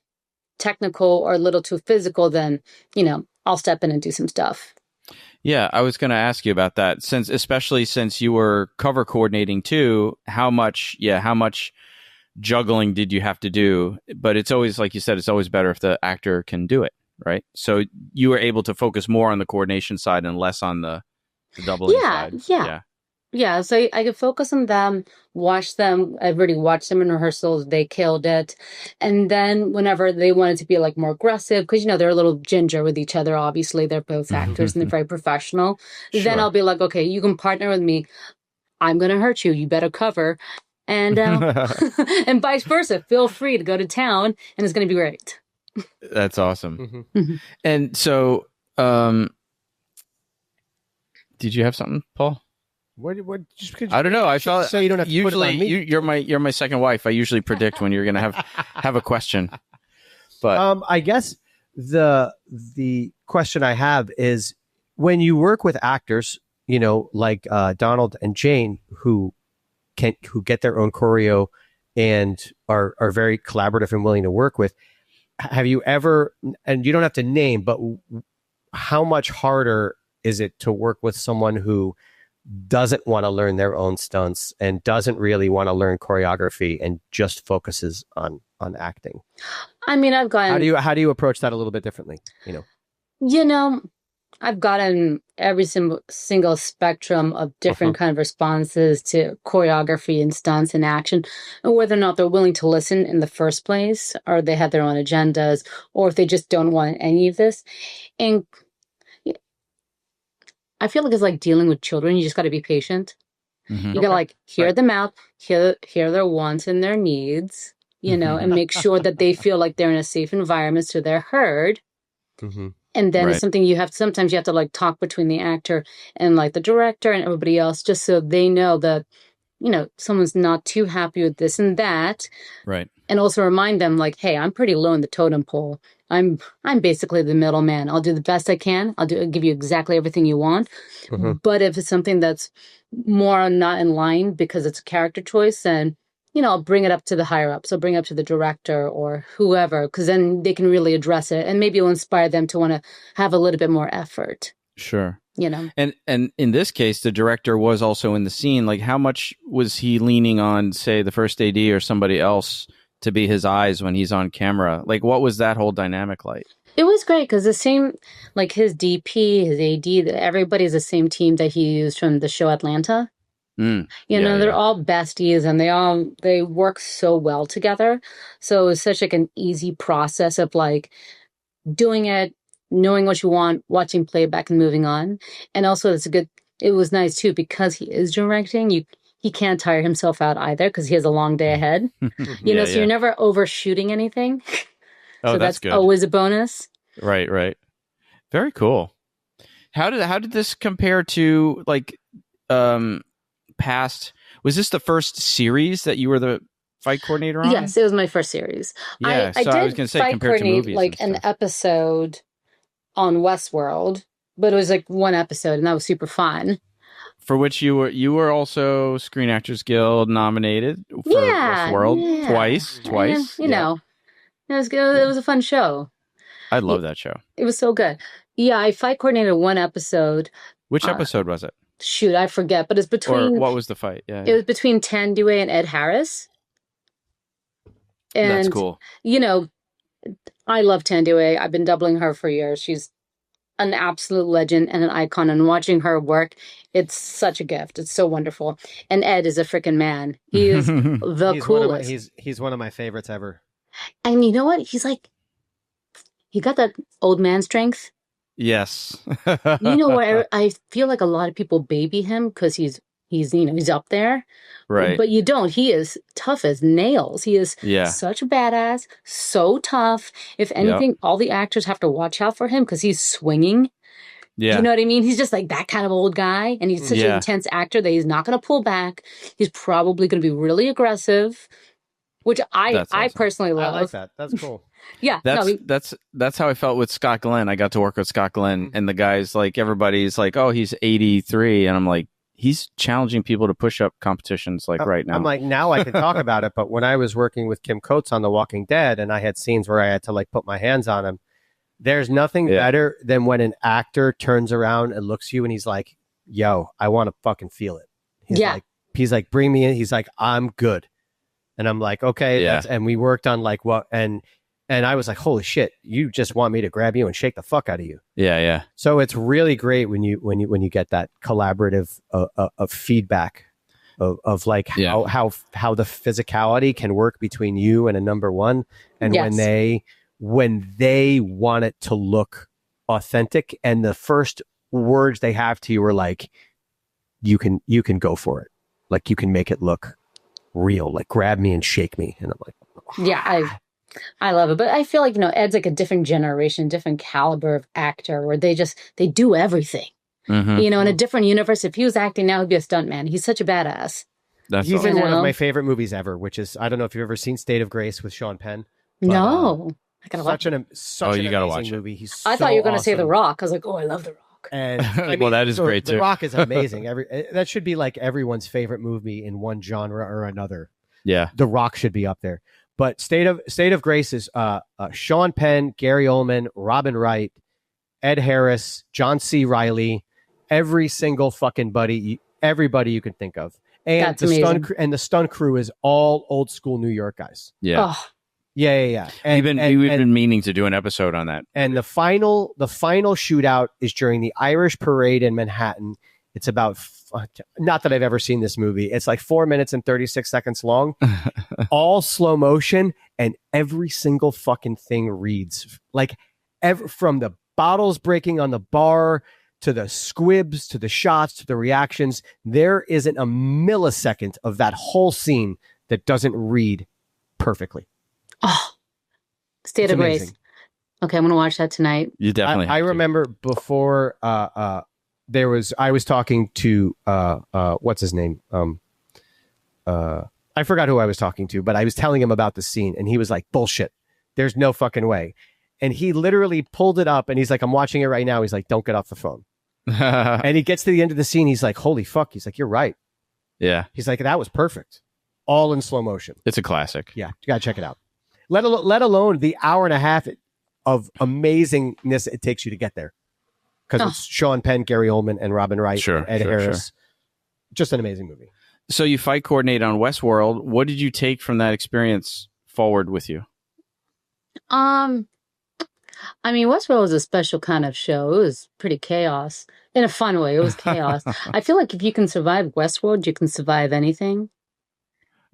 technical or a little too physical, then, I'll step in and do some stuff. Yeah, I was going to ask you about that, especially since you were cover coordinating too. How much juggling did you have to do? But it's always, like you said, it's always better if the actor can do it, right? So you were able to focus more on the coordination side and less on the doubling side. Yeah, so I could focus on them, watch them. I've already watched them in rehearsals. They killed it. And then whenever they wanted to be like more aggressive, because, they're a little ginger with each other. Obviously, they're both actors and they're very professional. Sure. Then I'll be like, okay, you can partner with me. I'm going to hurt you. You better cover. And and vice versa. Feel free to go to town and it's going to be great. That's awesome. And so, did you have something, Paul? What? I don't know. I felt so you don't have to usually put it on me. You're my second wife. I usually predict when you're going to have a question. But I guess the question I have is, when you work with actors, like Donald and Jane, who get their own choreo and are very collaborative and willing to work with, have you ever, and you don't have to name, but how much harder is it to work with someone who doesn't want to learn their own stunts and doesn't really want to learn choreography and just focuses on acting? I mean, I've gotten... How do you approach that a little bit differently? I've gotten every single spectrum of different kind of responses to choreography and stunts and action, and whether or not they're willing to listen in the first place, or they have their own agendas, or if they just don't want any of this. And I feel like it's like dealing with children. You just got to be patient. You got to like hear them out, hear their wants and their needs, and make sure that they feel like they're in a safe environment so they're heard. And then it's something sometimes you have to like talk between the actor and like the director and everybody else, just so they know that, someone's not too happy with this and that. Right. And also remind them like, hey, I'm pretty low in the totem pole. I'm basically the middleman. I'll do the best I can. I'll give you exactly everything you want. But if it's something that's more not in line because it's a character choice, then I'll bring it up to the higher ups. I'll bring it up to the director or whoever, because then they can really address it, and maybe it'll inspire them to want to have a little bit more effort. Sure. And in this case, the director was also in the scene. Like, how much was he leaning on, say, the first AD or somebody else to be his eyes when he's on camera? Like, what was that whole dynamic like? It was great because the same, like his DP, his AD, everybody's the same team that he used from the show Atlanta. They're all besties, and they work so well together. So it was such like an easy process of like doing it, knowing what you want, watching playback, and moving on. And also, it was nice too because he is directing. He can't tire himself out either because he has a long day ahead. So you're never overshooting anything. So that's good. Always a bonus. Right. Very cool. How did this compare to like past? Was this the first series that you were the fight coordinator on? Yes, it was my first series. Yeah, I was going to say compared to movies, like an episode on Westworld, but it was like one episode, and that was super fun. For which you were also Screen Actors Guild nominated for Westworld twice. It was good. It was a fun show. I love that show. It was so good. Yeah, I fight coordinated one episode. Which episode was it? Shoot, I forget, but it's between... Or what was the fight? Yeah. It was between Tandue and Ed Harris. And, that's cool. I love Tandue. I've been doubling her for years. She's an absolute legend and an icon. And watching her work, it's such a gift. It's so wonderful. And Ed is a freaking man. He is the coolest. He's one of my favorites ever. And you know what? He's like... He got that old man strength. Yes. Where I feel like a lot of people baby him because he's up there. Right. But you don't. He is tough as nails. He is such a badass, so tough. If anything, all the actors have to watch out for him because he's swinging. Yeah. You know what I mean? He's just like that kind of old guy. And he's such an intense actor that he's not going to pull back. He's probably going to be really aggressive, which I personally love. I like that. That's cool. Yeah, that's how I felt with Scott Glenn. I got to work with Scott Glenn, and the guys, like, everybody's like, "Oh, he's 83," and I'm like, he's challenging people to push-up competitions right now. I'm like, now I can talk about it, but when I was working with Kim Coates on The Walking Dead, and I had scenes where I had to like put my hands on him, there's nothing better than when an actor turns around and looks at you, and he's like, "Yo, I want to fucking feel it." He's like, "Bring me in." He's like, "I'm good," and I'm like, "Okay." And we worked on like what and I was like, holy shit, you just want me to grab you and shake the fuck out of you. Yeah. So it's really great when you get that collaborative of feedback of like how the physicality can work between you and a number one. And when they want it to look authentic, and the first words they have to you are like, you can go for it. Like, you can make it look real, like grab me and shake me. And I'm like, I love it, but I feel like, Ed's like a different generation, different caliber of actor where they do everything. Mm-hmm. In a different universe, if he was acting now, he'd be a stuntman. He's such a badass. He's in one of my favorite movies ever, which is, I don't know if you've ever seen State of Grace with Sean Penn. But, no. I gotta watch it. Such an amazing movie. I thought you were going to say The Rock. I was like, oh, I love The Rock. And that is great too. The Rock is amazing. That should be like everyone's favorite movie in one genre or another. Yeah. The Rock should be up there. But State of Grace is Sean Penn, Gary Oldman, Robin Wright, Ed Harris, John C. Reilly, every single fucking everybody you can think of, and the stunt crew is all old school New York guys. Yeah, yeah. And we've been meaning to do an episode on that. And the final shootout is during the Irish Parade in Manhattan. It's about, not that I've ever seen this movie. It's like 4 minutes and 36 seconds long, all slow motion, and every single fucking thing reads like from the bottles breaking on the bar to the squibs to the shots to the reactions. There isn't a millisecond of that whole scene that doesn't read perfecly. Oh, State of Grace. Okay, I'm gonna watch that tonight. You definitely. I remember before. I was talking to what's his name? I forgot who I was talking to, but I was telling him about the scene, and he was like, bullshit. There's no fucking way. And he literally pulled it up, and he's like, I'm watching it right now. He's like, don't get off the phone. And he gets to the end of the scene. He's like, holy fuck. He's like, you're right. Yeah. He's like, that was perfect. all in slow motion. It's a classic. Yeah, you gotta check it out. Let alone the hour and a half of amazingness it takes you to get there. Because it's Sean Penn, Gary Oldman, and Robin Wright, and Ed Harris. Sure. Just an amazing movie. So you fight coordinate on Westworld. What did you take from that experience forward with you? I mean, Westworld was a special kind of show. It was pretty chaos. In a fun way, it was chaos. I feel like if you can survive Westworld, you can survive anything.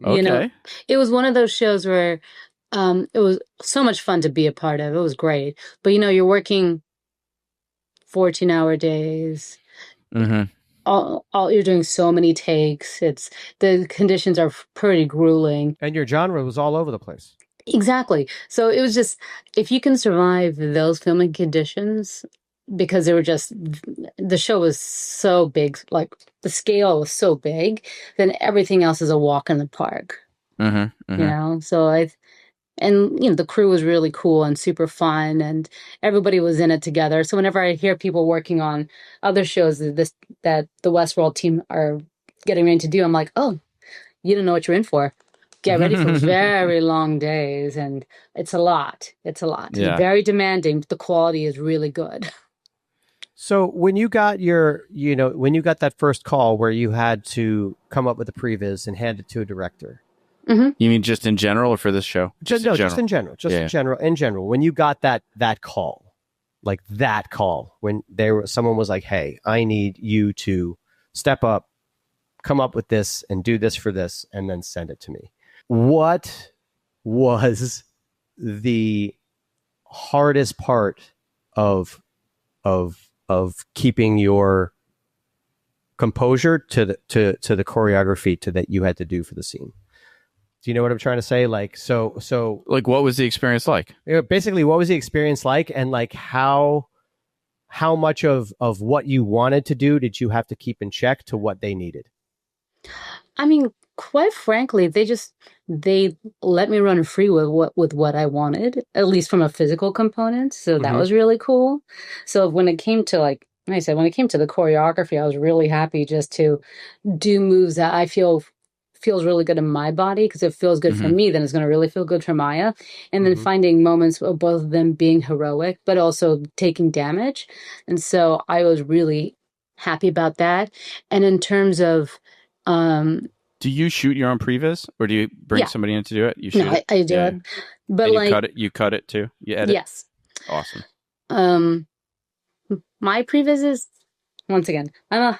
Okay. You know, it was one of those shows where it was so much fun to be a part of. It was great. But, you know, you're working 14-hour days. Mm-hmm. You're doing so many takes. The conditions are pretty grueling. And your genre was all over the place. Exactly. So it was just, if you can survive those filming conditions, because the show was so big, like the scale was so big, then everything else is a walk in the park. Mm-hmm, mm-hmm. You know, and you know, the crew was really cool and super fun, and everybody was in it together. So whenever I hear people working on other shows that the Westworld team are getting ready to do, I'm like, oh, you don't know what you're in for. Get ready for very long days, and it's a lot. It's a lot. Yeah. It's very demanding, but the quality is really good. So when you got when you got that first call where you had to come up with a previs and hand it to a director. Mm-hmm. You mean just in general or for this show? Just in general. In general. When you got that call, like that call, when someone was like, hey, I need you to step up, come up with this and do this for this, and then send it to me. What was the hardest part of keeping your composure to the choreography that you had to do for the scene? Do you know what I'm trying to say? Like, so like, what was the experience like? Basically, what was the experience like, and like how much of what you wanted to do did you have to keep in check to what they needed? I mean, quite frankly, they let me run free with what I wanted, at least from a physical component. So that was really cool. So when it came to like I said, when it came to the choreography, I was really happy just to do moves that I feel feels really good in my body, because it feels good for me, then it's going to really feel good for Maya. And then finding moments of both of them being heroic, but also taking damage. And so I was really happy about that. And in terms of, do you shoot your own previs, or do you bring somebody in to do it? You shoot it? I do it. But and you cut it too? You edit? Yes. Awesome. My previs is, once again, I'm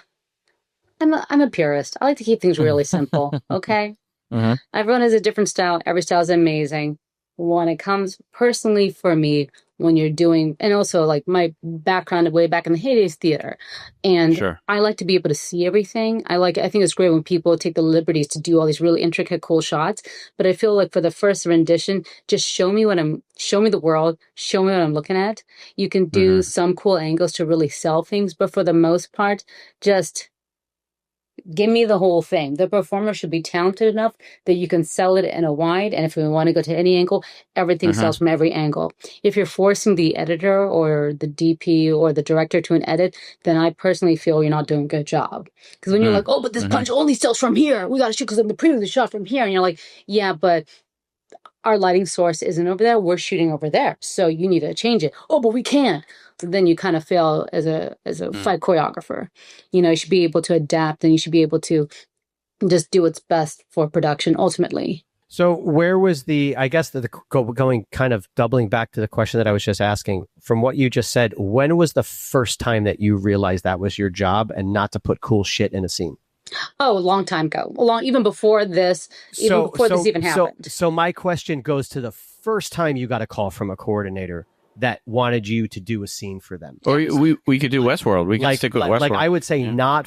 a purist. I like to keep things really simple. Okay. Everyone has a different style. Every style is amazing. When it comes personally for me, when you're doing, and also like my background way back in the heydays theater, and I like to be able to see everything. I think it's great when people take the liberties to do all these really intricate, cool shots. But I feel like for the first rendition, just show me the world, show me what I'm looking at. You can do some cool angles to really sell things, but for the most part, just give me the whole thing. The performer should be talented enough that you can sell it in a wide, and if we want to go to any angle, everything sells from every angle. If you're forcing the editor or the DP or the director to an edit, then I personally feel you're not doing a good job. Because when you're like, oh, but this punch only sells from here, we got to shoot because the previous shot from here, and you're like, yeah, but our lighting source isn't over there, we're shooting over there, so you need to change it. Oh, but we can't. So then you kind of fail as a fight choreographer. You should be able to adapt, and you should be able to just do what's best for production ultimately. So where was I guess going kind of doubling back to the question that I was just asking, from what you just said, when was the first time that you realized that was your job and not to put cool shit in a scene? Oh, a long time ago. Even before this, this even happened. So my question goes to the first time you got a call from a coordinator that wanted you to do a scene for them. Or we could do Westworld. We can stick with Westworld. Like I would say, not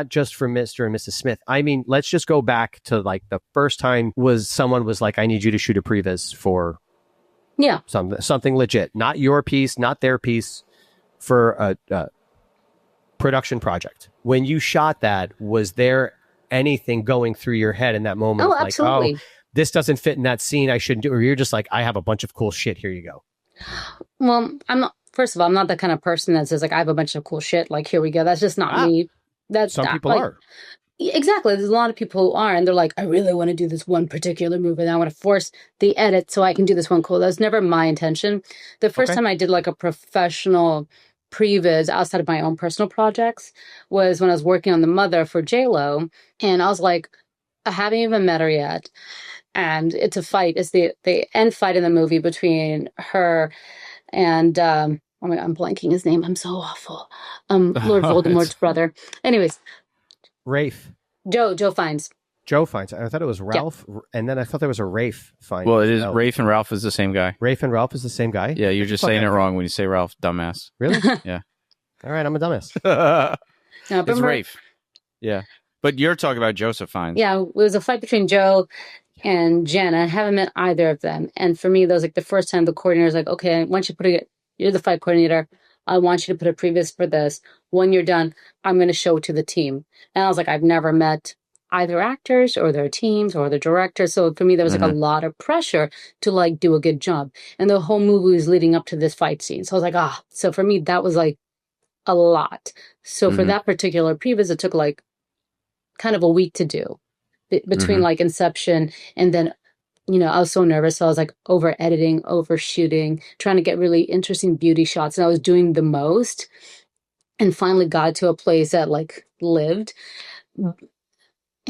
just for Mr. and Mrs. Smith. I mean, let's just go back to like the first time someone was like, I need you to shoot a previs for something legit, not your piece, not their piece, for a production project. When you shot that, was there anything going through your head in that moment? Oh, absolutely. Like, this doesn't fit in that scene, I shouldn't do it. Or you're just like, I have a bunch of cool shit, here you go. Well, first of all, I'm not the kind of person that says like, I have a bunch of cool shit, like, here we go. That's just not me. Some people are. Exactly. There's a lot of people who are, and they're like, I really want to do this one particular movie, and I want to force the edit so I can do this one cool. That was never my intention. The first time I did like a professional previs outside of my own personal projects was when I was working on The Mother for J-Lo, and I was like, I haven't even met her yet, and it's a fight. It's the end fight in the movie between her and oh my God, I'm blanking his name. I'm so awful. Lord Voldemort's brother. Anyways. Rafe. Joe Fiennes. Joe Fiennes. I thought it was Ralph, and then I thought there was a Rafe Fiennes. Well, it is. Rafe and Ralph is the same guy. Rafe and Ralph is the same guy? Yeah, you're just saying it wrong when you say Ralph, dumbass. Really? Yeah. All right, I'm a dumbass. No, it's Rafe. Yeah. But you're talking about Joseph Fiennes. Yeah, it was a fight between Joe and Jenna. I haven't met either of them. And for me, that was like the first time the coordinator's like, okay, once you put it, you're the fight coordinator. I want you to put a previs for this. When you're done, I'm going to show it to the team. And I was like, I've never met either actors or their teams or the director. So for me, there was like a lot of pressure to like do a good job. And the whole movie was leading up to this fight scene. So I was like, so for me, that was like a lot. So for that particular previs, it took like kind of a week to do between like inception and then, I was so nervous. So I was like over editing, overshooting, trying to get really interesting beauty shots. And I was doing the most and finally got to a place that like lived. And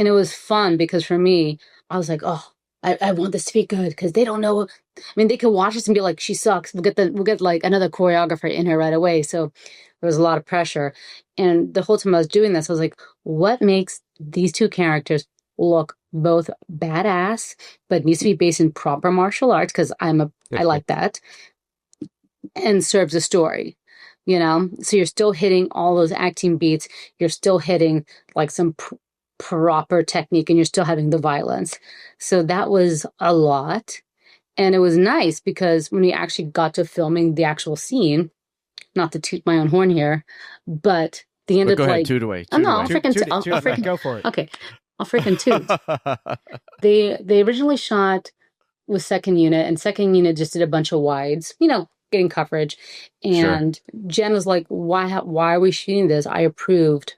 it was fun because for me, I was like, oh, I want this to be good because they don't know. I mean, they could watch this and be like, she sucks. We'll get like another choreographer in here right away. So there was a lot of pressure. And the whole time I was doing this, I was like, what makes these two characters look both badass, but needs to be based in proper martial arts because I like that, and serves a story, So you're still hitting all those acting beats. You're still hitting like some proper technique, and you're still having the violence. So that was a lot, and it was nice because when we actually got to filming the actual scene, not to toot my own horn here, but the end of like, toot away. I'll freaking go for it. Okay. I'll freaking toot. They originally shot with second unit, and second unit just did a bunch of wides, getting coverage. And Jen was like, why are we shooting this? I approved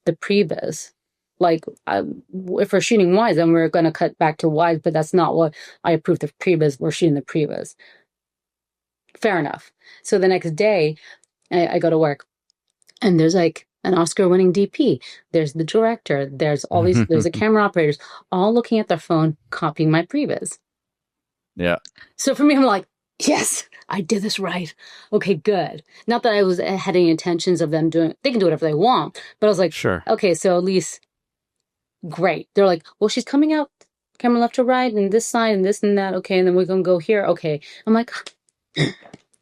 the previs. Like, if we're shooting wides, then we're going to cut back to wides, but that's not what I approved the previs. We're shooting the previs. Fair enough. So the next day, I go to work, and there's like an Oscar-winning DP. There's the director. There's all these. There's the camera operators, all looking at their phone, copying my previs. Yeah. So for me, I'm like, yes, I did this right. Okay, good. Not that I was had any intentions of them doing. They can do whatever they want, but I was like, sure. Okay, so at least great. They're like, well, she's coming out, camera left to right, and this side, and this and that. Okay, and then we're gonna go here. Okay, I'm like.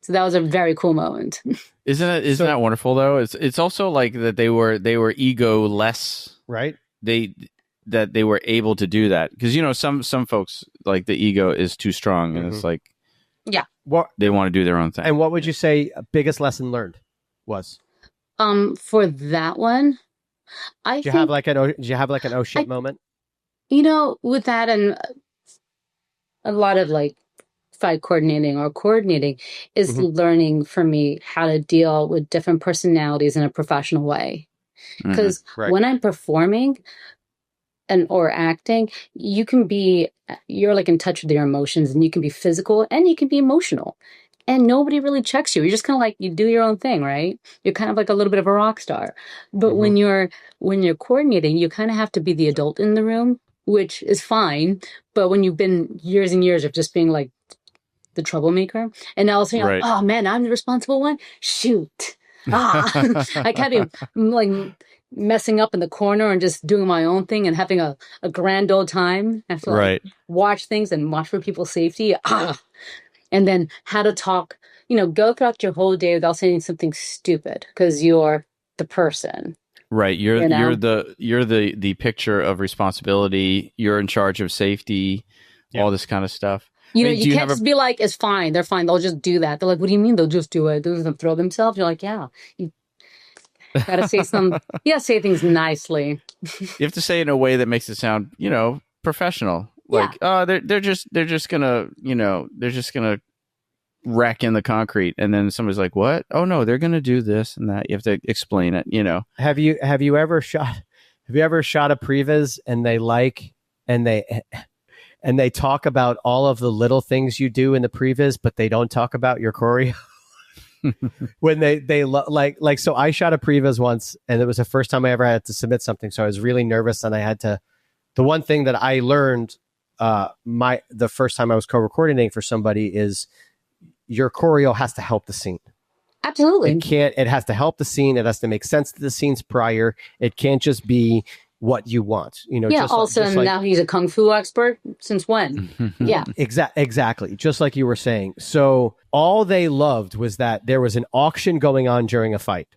So that was a very cool moment. Isn't that wonderful though? It's also like that they were ego less, right? That they were able to do that because some folks like the ego is too strong and it's like what they want to do their own thing. And what would you say biggest lesson learned was? For that one, did you have like an oh shit moment? With that and a lot of like fight coordinating is learning for me how to deal with different personalities in a professional way. Because when I'm performing or acting, you're like in touch with your emotions, and you can be physical and you can be emotional, and nobody really checks you. You're just kind of like, you do your own thing, right? You're kind of like a little bit of a rock star. But when you're coordinating, you kind of have to be the adult in the room, which is fine. But when you've been years and years of just being like the troublemaker, and now you're like, oh man, I'm the responsible one. Shoot, I can't be like messing up in the corner and just doing my own thing and having a grand old time. I have to like, watch things and watch for people's safety. And then how to talk. Go throughout your whole day without saying something stupid because you're the person. Right, you're the picture of responsibility. You're in charge of safety, all this kind of stuff. You can't just be like, it's fine. They're fine. They'll just do that. They're like, what do you mean they'll just do it? They'll just throw themselves? You're like, yeah. You gotta say say things nicely. You have to say it in a way that makes it sound, professional. Like, they're just gonna, they're just gonna wreck in the concrete. And then somebody's like, what? Oh no, they're gonna do this and that. You have to explain it, Have you ever shot Have you ever shot a previs and they talk about all of the little things you do in the previs, but they don't talk about your choreo? When so I shot a previs once, and it was the first time I ever had to submit something, so I was really nervous, and I had to. The one thing that I learned the first time I was co-recording for somebody is your choreo has to help the scene. Absolutely. It has to help the scene. It has to make sense to the scenes prior. It can't just be what you want. Yeah. Now he's a kung fu expert. Since when? Yeah. Exactly. Just like you were saying. So all they loved was that there was an auction going on during a fight.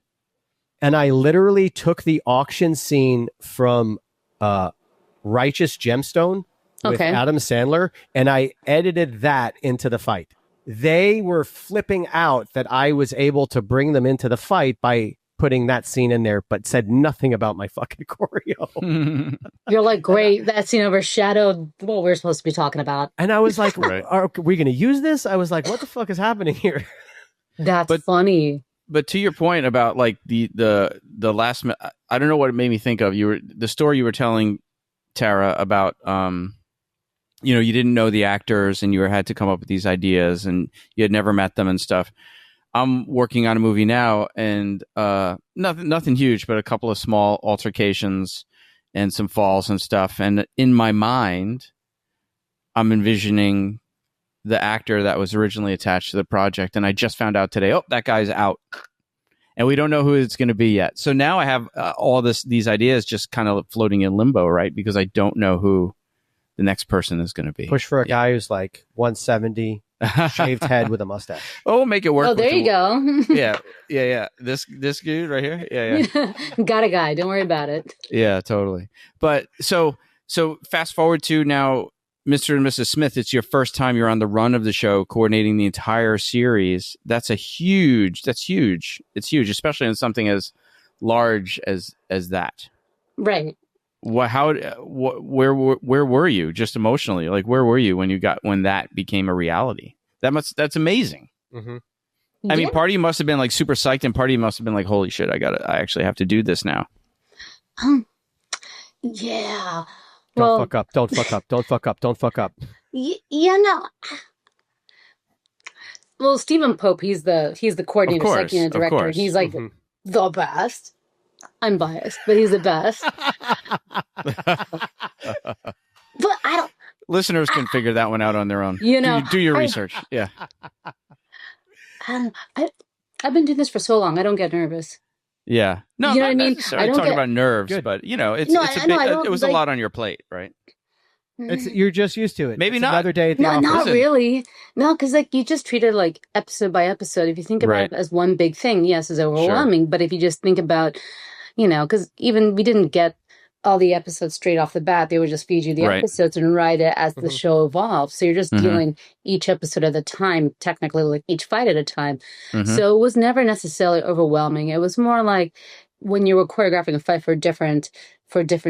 And I literally took the auction scene from Righteous Gemstone with Adam Sandler, and I edited that into the fight. They were flipping out that I was able to bring them into the fight by putting that scene in there, but said nothing about my fucking choreo. You're like, great, that scene overshadowed what we're supposed to be talking about. And I was like, are we going to use this? I was like, what the fuck is happening here? That's funny. But to your point about like the last, I don't know what it made me think of. The story you were telling, Tara, about you didn't know the actors and you had to come up with these ideas and you had never met them and stuff. I'm working on a movie now, and nothing huge, but a couple of small altercations and some falls and stuff. And in my mind, I'm envisioning the actor that was originally attached to the project, and I just found out today, that guy's out, and we don't know who it's going to be yet. So now I have all these ideas just kind of floating in limbo, right? Because I don't know who the next person is going to be. Push for a guy who's like 170. Shaved head with a mustache. Oh, make it work. Oh, there you go. Yeah. This dude right here. Yeah. Got a guy. Don't worry about it. Yeah, totally. But so fast forward to now, Mr. and Mrs. Smith. It's your first time you're on the run of the show, coordinating the entire series. That's huge. It's huge, especially in something as large as that. Right. Where were you just emotionally? Like, where were you when that became a reality? That's amazing. Mm-hmm. I mean, part of you must have been like super psyched, and part of you must have been like, holy shit, I actually have to do this now. Yeah. Don't fuck up. Don't fuck up. Don't fuck up. Don't fuck up. Yeah, no. Well, Stephen Pope, he's the coordinator, second unit director. He's like the best. I'm biased, but he's the best. But I don't. Listeners can figure that one out on their own. Do your research. Yeah. I've been doing this for so long. I don't get nervous. Yeah. No, you know what I mean? I don't talk about nerves, but it was a lot on your plate, right? You're just used to it. Maybe it's not. Another day at the office. Not really. No, because you just treat it like episode by episode. If you think about it as one big thing, yes, it's overwhelming. Sure. But if you just think about, because even we didn't get all the episodes straight off the bat. They would just feed you the episodes and write it as the show evolves. So you're just dealing each episode at a time, technically, like each fight at a time. So it was never necessarily overwhelming. It was more like when you were choreographing a fight for different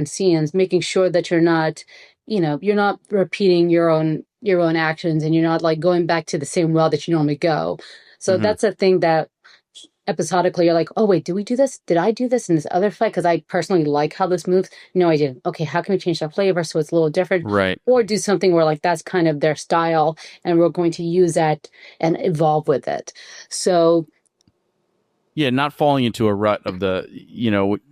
scenes, making sure that you're not repeating your own actions, and you're not like going back to the same well that you normally go. So that's a thing that episodically you're like, oh wait, did we do this? Did I do this in this other fight? Because I personally like how this moves. No, I didn't. Okay, how can we change that flavor so it's a little different? Right. Or do something where like that's kind of their style and we're going to use that and evolve with it. So yeah, not falling into a rut of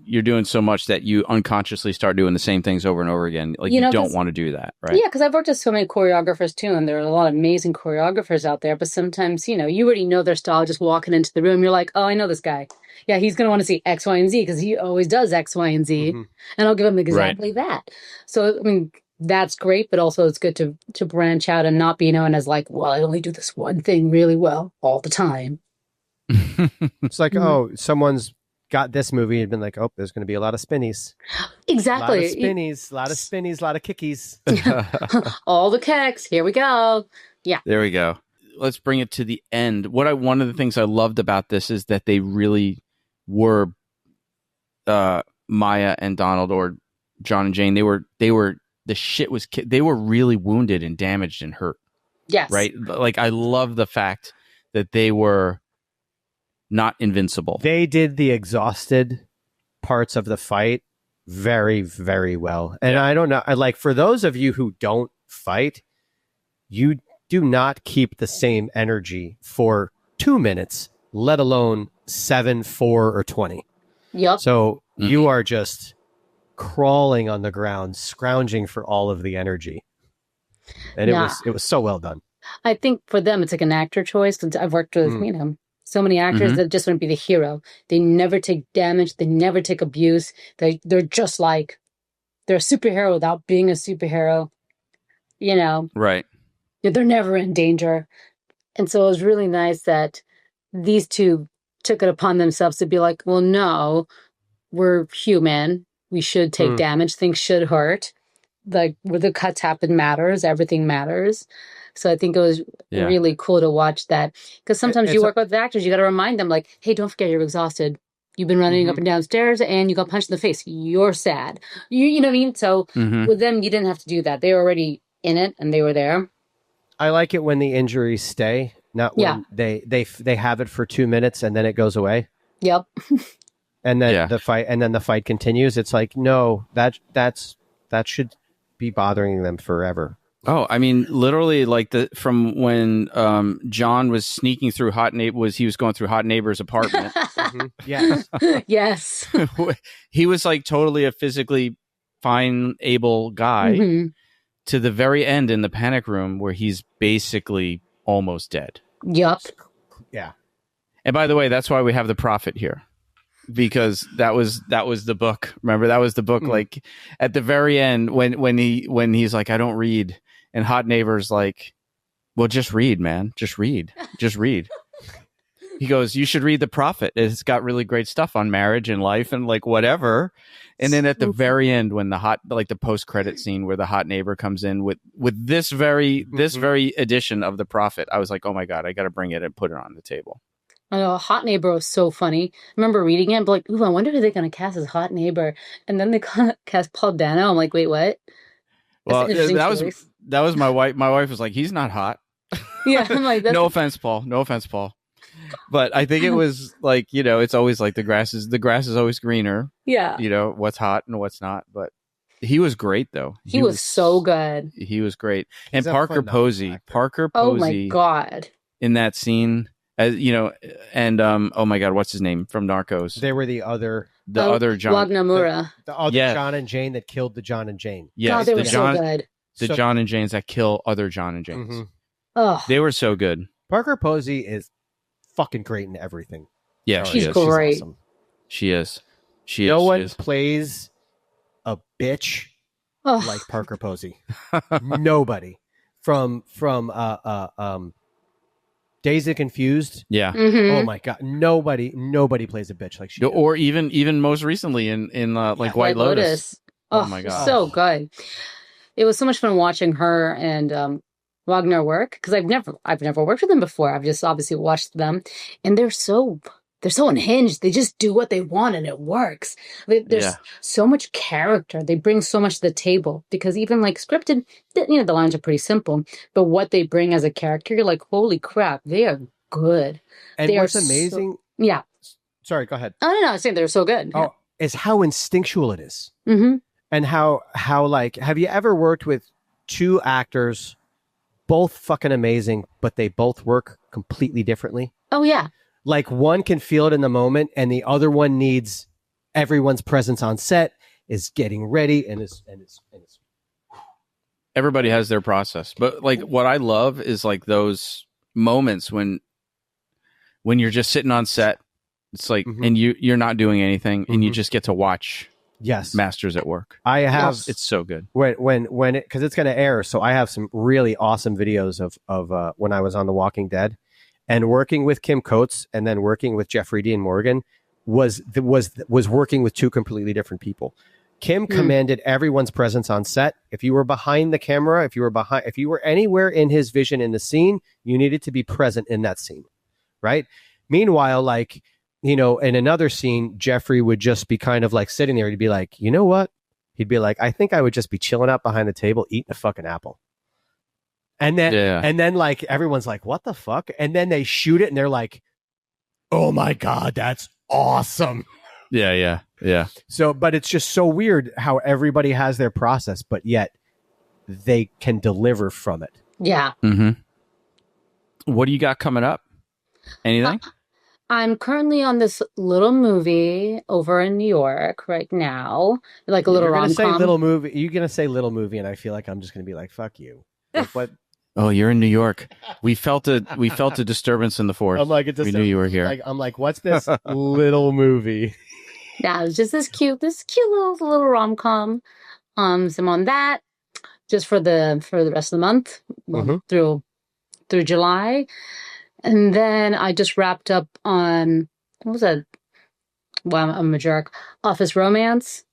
you're doing so much that you unconsciously start doing the same things over and over again. Like you don't want to do that, right? Yeah, because I've worked with so many choreographers too, and there are a lot of amazing choreographers out there. But sometimes, you already know their style just walking into the room. You're like, oh, I know this guy. Yeah, he's going to want to see X, Y, and Z because he always does X, Y, and Z. And I'll give him exactly that. So, I mean, that's great, but also it's good to branch out and not be known as like, well, I only do this one thing really well all the time. It's like, oh, someone's got this movie and been like, oh, there's going to be a lot of spinnies. Exactly. A lot of spinnies, a lot of kickies. All the kicks. Here we go. Yeah. There we go. Let's bring it to the end. One of the things I loved about this is that they really were Maya and Donald, or John and Jane. They were the shit was they were really wounded and damaged and hurt. Yes. Right. Like I love the fact that they were not invincible. They did the exhausted parts of the fight very, very well. And I don't know, like for those of you who don't fight, you do not keep the same energy for 2 minutes, let alone 7, 4, or 20. Yep. So you are just crawling on the ground, scrounging for all of the energy. And it was so well done. I think for them, it's like an actor choice. Cause I've worked with, so many actors that just want to be the hero. They never take damage. They never take abuse. They're just like, they're a superhero without being a superhero, Right. They're never in danger. And so it was really nice that these two took it upon themselves to be like, well, no, we're human. We should take damage. Things should hurt. Like where the cuts happen matters. Everything matters. So I think it was really cool to watch that. Because sometimes you work with actors, you got to remind them like, hey, don't forget you're exhausted. You've been running up and down stairs and you got punched in the face. You're sad. You know what I mean? So with them, you didn't have to do that. They were already in it and they were there. I like it when the injuries stay, not when they have it for 2 minutes and then it goes away. Yep. And then the fight continues. It's like, no, that should be bothering them forever. Oh, I mean, literally, like from when John was sneaking through he was going through Hot Neighbor's apartment. Yes. Yes. He was like totally a physically fine, able guy to the very end in the panic room where he's basically almost dead. Yep. Yeah. And by the way, that's why we have the prophet here. Because that was the book. Remember, that was the book. Like at the very end, when he's like, I don't read, and Hot Neighbor's like, well, just read, man, just read. He goes, you should read the prophet. It's got really great stuff on marriage and life and like whatever. And then at the very end, when the post credit scene where the Hot Neighbor comes in with this very edition of the prophet, I was like, oh my God, I got to bring it and put it on the table. I know, Hot Neighbor was so funny. I remember reading it, but like, ooh, I wonder who they're going to cast as Hot Neighbor. And then they cast Paul Dano. I'm like, wait, what? Well, that was my wife. My wife was like, he's not hot. Yeah, I'm like, no offense, Paul. But I think it was like, it's always like the grass is always greener. Yeah. What's hot and what's not. But he was great, though. He was so good. He was great. And He's Parker Posey. Oh, my God. In that scene. And oh my God, what's his name from Narcos? They were the other John Wagnamura. The other John and Jane that killed the John and Jane. Yes, they were so good. The John and Janes that kill other John and Janes. Oh, they were so good. Parker Posey is fucking great in everything. Yeah, she's great. She's awesome. She is. No one plays a bitch like Parker Posey. Nobody. From Dazed and Confused. Yeah. Oh my God. Nobody plays a bitch like she does. Or even most recently in White Lotus. Oh my God. So good. It was so much fun watching her and Wagner work because I've never worked with them before. I've just obviously watched them, and they're so unhinged. They just do what they want and it works. There's so much character. They bring so much to the table because even like scripted, the lines are pretty simple, but what they bring as a character, you're like, holy crap, they are good. And what's amazing? Sorry, go ahead. No, I was saying they're so good. Oh, is how instinctual it is. Mm-hmm. And how like, have you ever worked with two actors, both fucking amazing, but they both work completely differently? Oh yeah. Like one can feel it in the moment and the other one needs everyone's presence on set, is getting ready and is everybody has their process. But like what I love is like those moments when you're just sitting on set, it's like and you're not doing anything and you just get to watch masters at work. I have it's so good. When it, because it's going to air, so I have some really awesome videos of when I was on The Walking Dead. And working with Kim Coates and then working with Jeffrey Dean Morgan was working with two completely different people. Kim commanded everyone's presence on set. If you were behind the camera, if you were anywhere in his vision in the scene, you needed to be present in that scene, right? Meanwhile, like, in another scene, Jeffrey would just be kind of like sitting there. He'd be like, you know what? He'd be like, I think I would just be chilling out behind the table eating a fucking apple. And then like everyone's like, what the fuck? And then they shoot it and they're like, oh my God, that's awesome. Yeah. So, but it's just so weird how everybody has their process, but yet they can deliver from it. Yeah. Mm-hmm. What do you got coming up? Anything? I'm currently on this little movie over in New York right now, like a little rom-com. Say little movie. You're gonna say little movie, and I feel like I'm just gonna be like, "Fuck you." Like, what? Oh, you're in New York. We felt a disturbance in the force. I'm like, we knew you were here. I'm like, what's this little movie? Yeah, it's just this cute little rom-com. So I'm on that just for the rest of the month through July. And then I just wrapped up on, what was that? Well, I'm a jerk. Office Romance.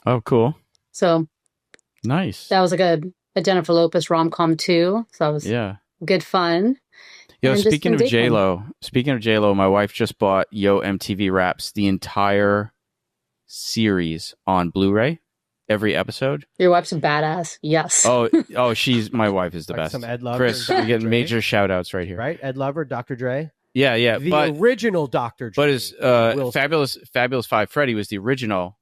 Oh, cool. So nice. That was like a Jennifer Lopez rom-com too. So that was good fun. Yo, speaking of J-Lo, my wife just bought Yo MTV Raps, the entire series on Blu-ray. Every episode. Your wife's a badass. Yes. Oh, my wife is the best. Some Ed Lover, Chris, we get major shout outs right here. Right? Ed Lover, Dr. Dre. Yeah. The original Dr. Dre. But his Fabulous Five Freddy was the original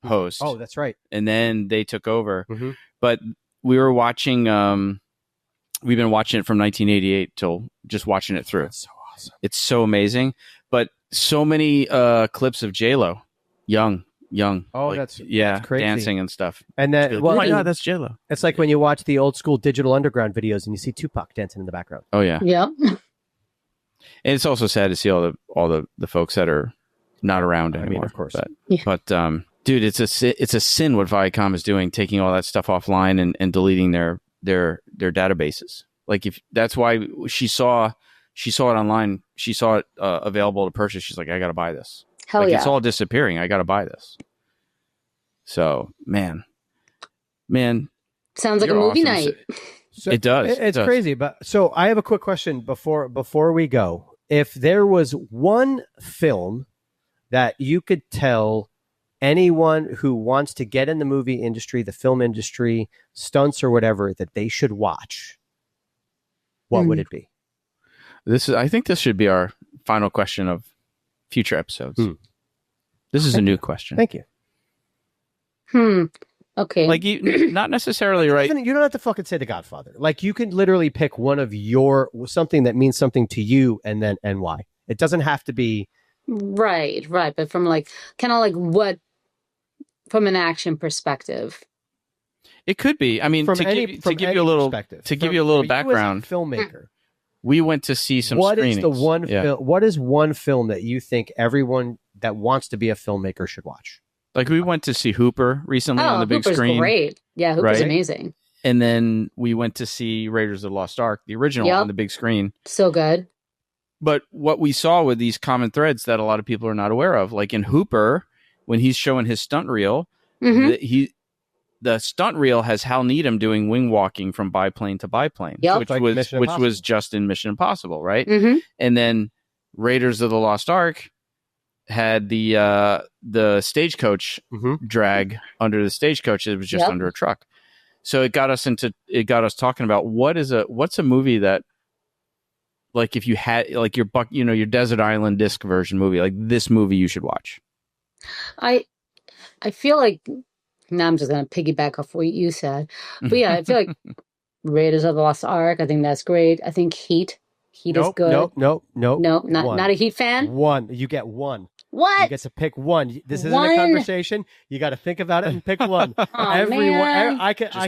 host. Oh, that's right. And then they took over. Mm-hmm. But we were watching, we've been watching it from 1988 till just watching it through. That's so awesome. It's so amazing. But so many clips of J-Lo, young. Oh, like, that's crazy. Dancing and stuff. And then, oh my God, that's J-Lo. It's like when you watch the old school Digital Underground videos and you see Tupac dancing in the background. Oh yeah. Yeah. And it's also sad to see all the folks that are not around anymore. I mean, of course. But dude, it's a sin what Viacom is doing, taking all that stuff offline and deleting their databases. Like if that's why she saw it online, she saw it available to purchase. She's like, I got to buy this. Hell yeah. It's all disappearing. I got to buy this. So, man. Sounds like a movie awesome. night. So it does. It's crazy. But so I have a quick question before we go. If there was one film that you could tell anyone who wants to get in the movie industry, the film industry, stunts or whatever, that they should watch, what would it be? I think this should be our final question of future episodes. This is a new question. Thank you. Okay. Like not necessarily right. You don't have to fucking say The Godfather. Like you can literally pick one of something that means something to you and why. It doesn't have to be right. But from like kind of like what, from an action perspective. It could be. I mean, to give you a little background, filmmaker. We went to see some screenings. What is one film that you think everyone that wants to be a filmmaker should watch? Like we went to see Hooper recently on the big screen. Great. Yeah, Hooper's amazing. And then we went to see Raiders of the Lost Ark, the original on the big screen. So good. But what we saw with these common threads that a lot of people are not aware of, like in Hooper, when he's showing his stunt reel, the stunt reel has Hal Needham doing wing walking from biplane to biplane, which was just in Mission Impossible, right? Mm-hmm. And then Raiders of the Lost Ark had the stagecoach drag under the stagecoach. It was just under a truck. So it got us talking about what's a movie that, like, if you had like your Desert Island Disc version movie, like this movie you should watch. I feel like. Now I'm just going to piggyback off what you said. But yeah, I feel like Raiders of the Lost Ark, I think that's great. I think Heat is good. Nope. Not a Heat fan? One. You get one. What? You get to pick one. This isn't a conversation. You got to think about it and pick one. Man.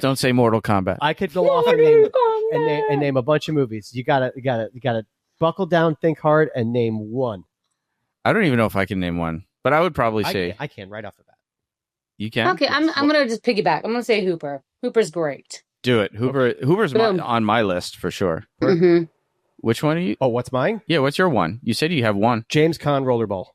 Don't say Mortal Kombat. I could go off and name a bunch of movies. You gotta buckle down, think hard, and name one. I don't even know if I can name one, but I would probably say I can right off the bat. You can? Okay, I'm going to just piggyback. I'm going to say Hooper. Hooper's great. Do it. Hooper's on my list for sure. Mm-hmm. Which one are you? Oh, what's mine? Yeah, what's your one? You said you have one. James Caan Rollerball.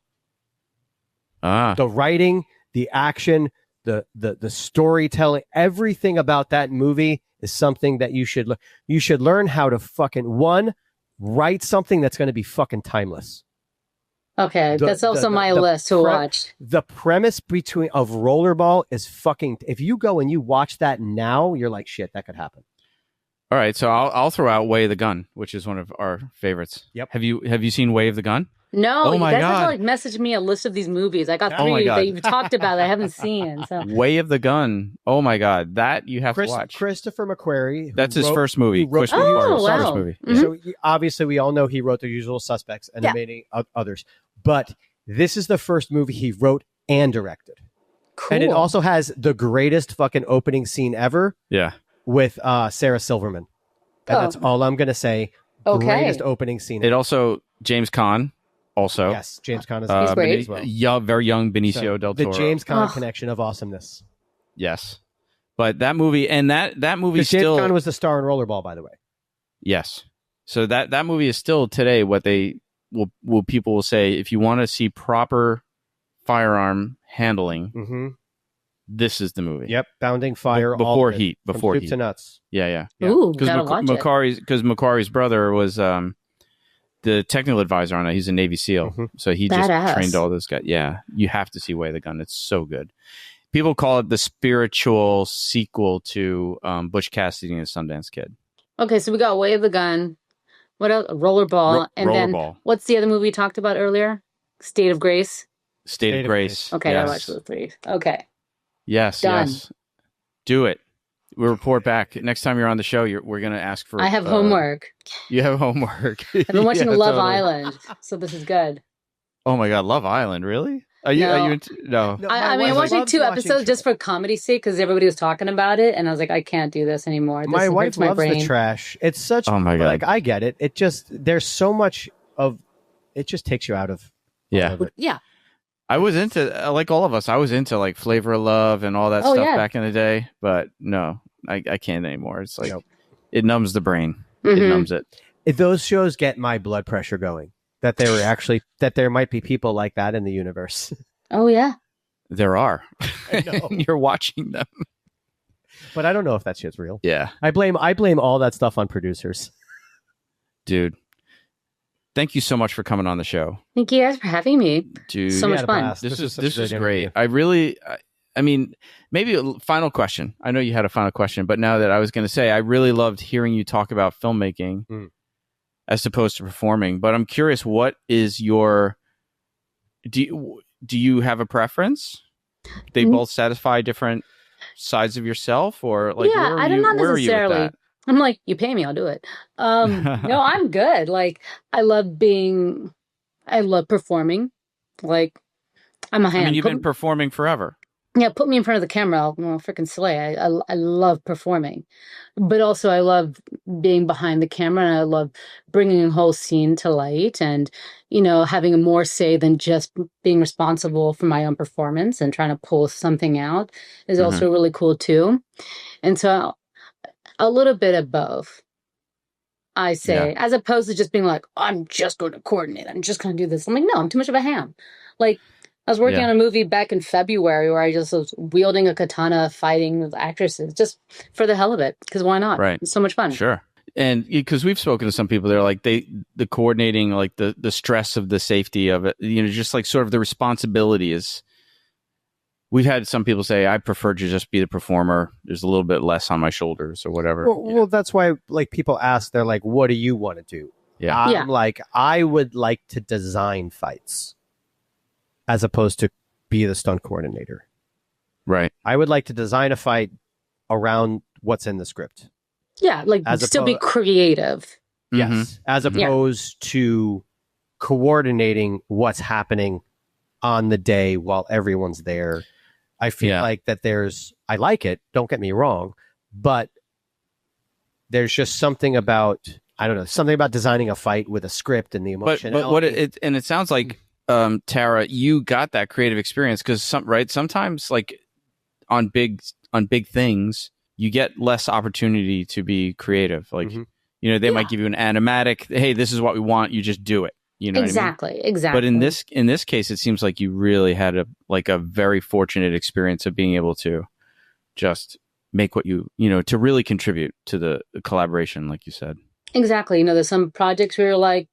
Ah. The writing, the action, the storytelling, everything about that movie is something that you should learn how to fucking write something that's going to be fucking timeless. Okay, that's also my list to watch. The premise of Rollerball is fucking. If you go and you watch that now, you're like, shit, that could happen. All right, so I'll throw out Way of the Gun, which is one of our favorites. Yep. Have you seen Way of the Gun? No, Oh you my guys have God. to like message me a list of these movies. I got Oh my 3 God. that you've talked about that I haven't seen. So Way of the Gun. Oh my God, that you have to watch. Christopher McQuarrie. who That's his wrote- first movie. who wrote- Christopher Oh, McQuarrie's wow. first movie. Mhm. So obviously, we all know he wrote The Usual Suspects and Yeah. many others. But this is the first movie he wrote and directed. cool. And it also has the greatest fucking opening scene ever Yeah. with Sarah Silverman. And Oh. that's all I'm going to say. Okay. Greatest opening scene. It also James Caan. Also, Yes, James Caan is He's great. as well. Very young Benicio So, del the Toro. James Caan Ugh. connection of awesomeness. Yes, but that movie and that movie Because James still Caan was the star in Rollerball, by the way. yes. So that movie is still today what they will people will say if you want to see proper firearm handling, Mm-hmm. this is the movie. Yep, Bounding Fire. Before all of it, Heat. from Before soup Heat. to nuts. Yeah. Yeah. Ooh, Because gotta watch it. Macquarie's brother was the technical advisor on it. He's a Navy SEAL, Mhm. so he just Badass. trained all those guys. Yeah, you have to see Way of the Gun. It's so good. People call it the spiritual sequel to Butch Cassidy and the Sundance Kid. Okay, so we got Way of the Gun. What else? Rollerball. And then Rollerball. what's the other movie we talked about earlier? State of Grace. State of Grace. Okay, I yes. gotta watch those 3. Okay. Yes, Done. yes. Do it. We'll report back next time you're on the show. We're gonna ask for. I have homework. You have homework. I've been watching Yeah, Love totally. Island, so this is good. Oh my God, Love Island, really? Are you? No. Are you? No. No, I mean, I'm wife watching loves 2 episodes just for comedy's sake because everybody was talking about it, and I was like, I can't do this anymore. This My wife hurts my loves brain. the trash. It's such. Oh my God. Like I get it. It just there's so much of. It just takes you out of. Yeah. of it. Yeah. I was into, like all of us, I was into like Flavor of Love and all that Oh, stuff yeah. back in the day. But no, I can't anymore. It's like, Nope. it numbs the brain. It Mhm. numbs it. Those shows get my blood pressure going. That there might be people like that in the universe. Oh yeah. There are. I know. And you're watching them. But I don't know if that shit's real. Yeah. I blame all that stuff on producers. Dude. Thank you so much for coming on the show. Thank you guys for having me. Dude. So We much had a fun. blast. This was such is a good great. interview. I mean, maybe a final question. I know you had a final question, but now that I was going to say, I really loved hearing you talk about filmmaking as opposed to performing. But I'm curious, what is your? Do you have a preference? They both satisfy different sides of yourself, or like Yeah, I don't not where are you with necessarily. that? I'm like, you pay me, I'll do it. No, I'm good. Like, I love performing. Like, I'm a I hand. mean, you've been performing forever. Put me in front of the camera. I'll freaking slay. I love performing, but also I love being behind the camera, and I love bringing a whole scene to light, and having a more say than just being responsible for my own performance and trying to pull something out is also really cool too. And so a little bit of both, I say, as opposed to just being like, I'm just going to coordinate. I'm just going to do this. I'm like, no, I'm too much of a ham. Like, I was working on a movie back in February where I just was wielding a katana fighting with actresses just for the hell of it. Because why not? Right. It's so much fun. Sure. And because we've spoken to some people, they're like the coordinating, like the stress of the safety of it, just like sort of the responsibility is. We've had some people say, I prefer to just be the performer. There's a little bit less on my shoulders or whatever. Well, that's why like people ask, they're like, what do you want to do? Yeah. I'm like, I would like to design fights as opposed to be the stunt coordinator. Right. I would like to design a fight around what's in the script. Yeah, like As still be creative. Yes. As opposed to coordinating what's happening on the day while everyone's there. I feel like that I like it, don't get me wrong, but there's just something about, I don't know, something about designing a fight with a script and the emotion. But what it sounds like, Tara, you got that creative experience because sometimes like on big things, you get less opportunity to be creative. Like, they might give you an animatic, hey, this is what we want, you just do it. You know Exactly. what I mean? Exactly. But in this case, it seems like you really had a very fortunate experience of being able to just make what to really contribute to the collaboration, like you said. Exactly. There's some projects where you're like,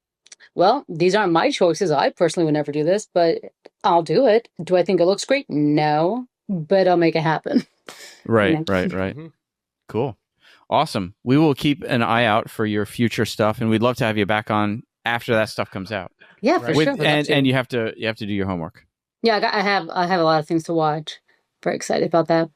well, these aren't my choices. I personally would never do this, but I'll do it. Do I think it looks great? No, but I'll make it happen. Right. Cool. Awesome. We will keep an eye out for your future stuff, and we'd love to have you back on after that stuff comes out. Yeah, for sure. And you have to do your homework. Yeah, I have a lot of things to watch. Very excited about that.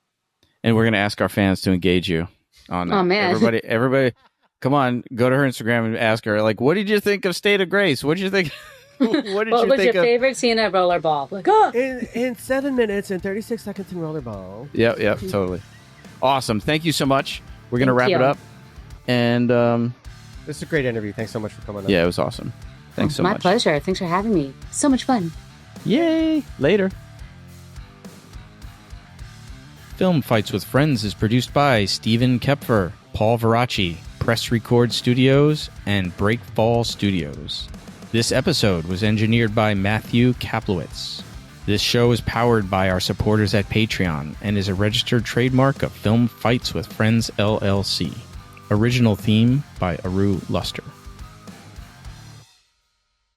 And we're going to ask our fans to engage you on that. Oh, man. Everybody, come on, go to her Instagram and ask her, like, what did you think of State of Grace? What did you think? What was your favorite scene of Rollerball? Like, oh! In 7 minutes and 36 seconds in Rollerball. Yep, totally. Awesome. Thank you so much. We're going to wrap it up. And this is a great interview. Thanks so much for coming on. Yeah, it was awesome. Thanks so much. My pleasure. Thanks for having me. So much fun. Yay. Later. Film Fights with Friends is produced by Stephen Koepfer, Paul Varacchi, Press Record Studios, and Breakfall Studios. This episode was engineered by Matthew Kaplowitz. This show is powered by our supporters at Patreon and is a registered trademark of Film Fights with Friends, LLC. Original theme by Ahrue Luster.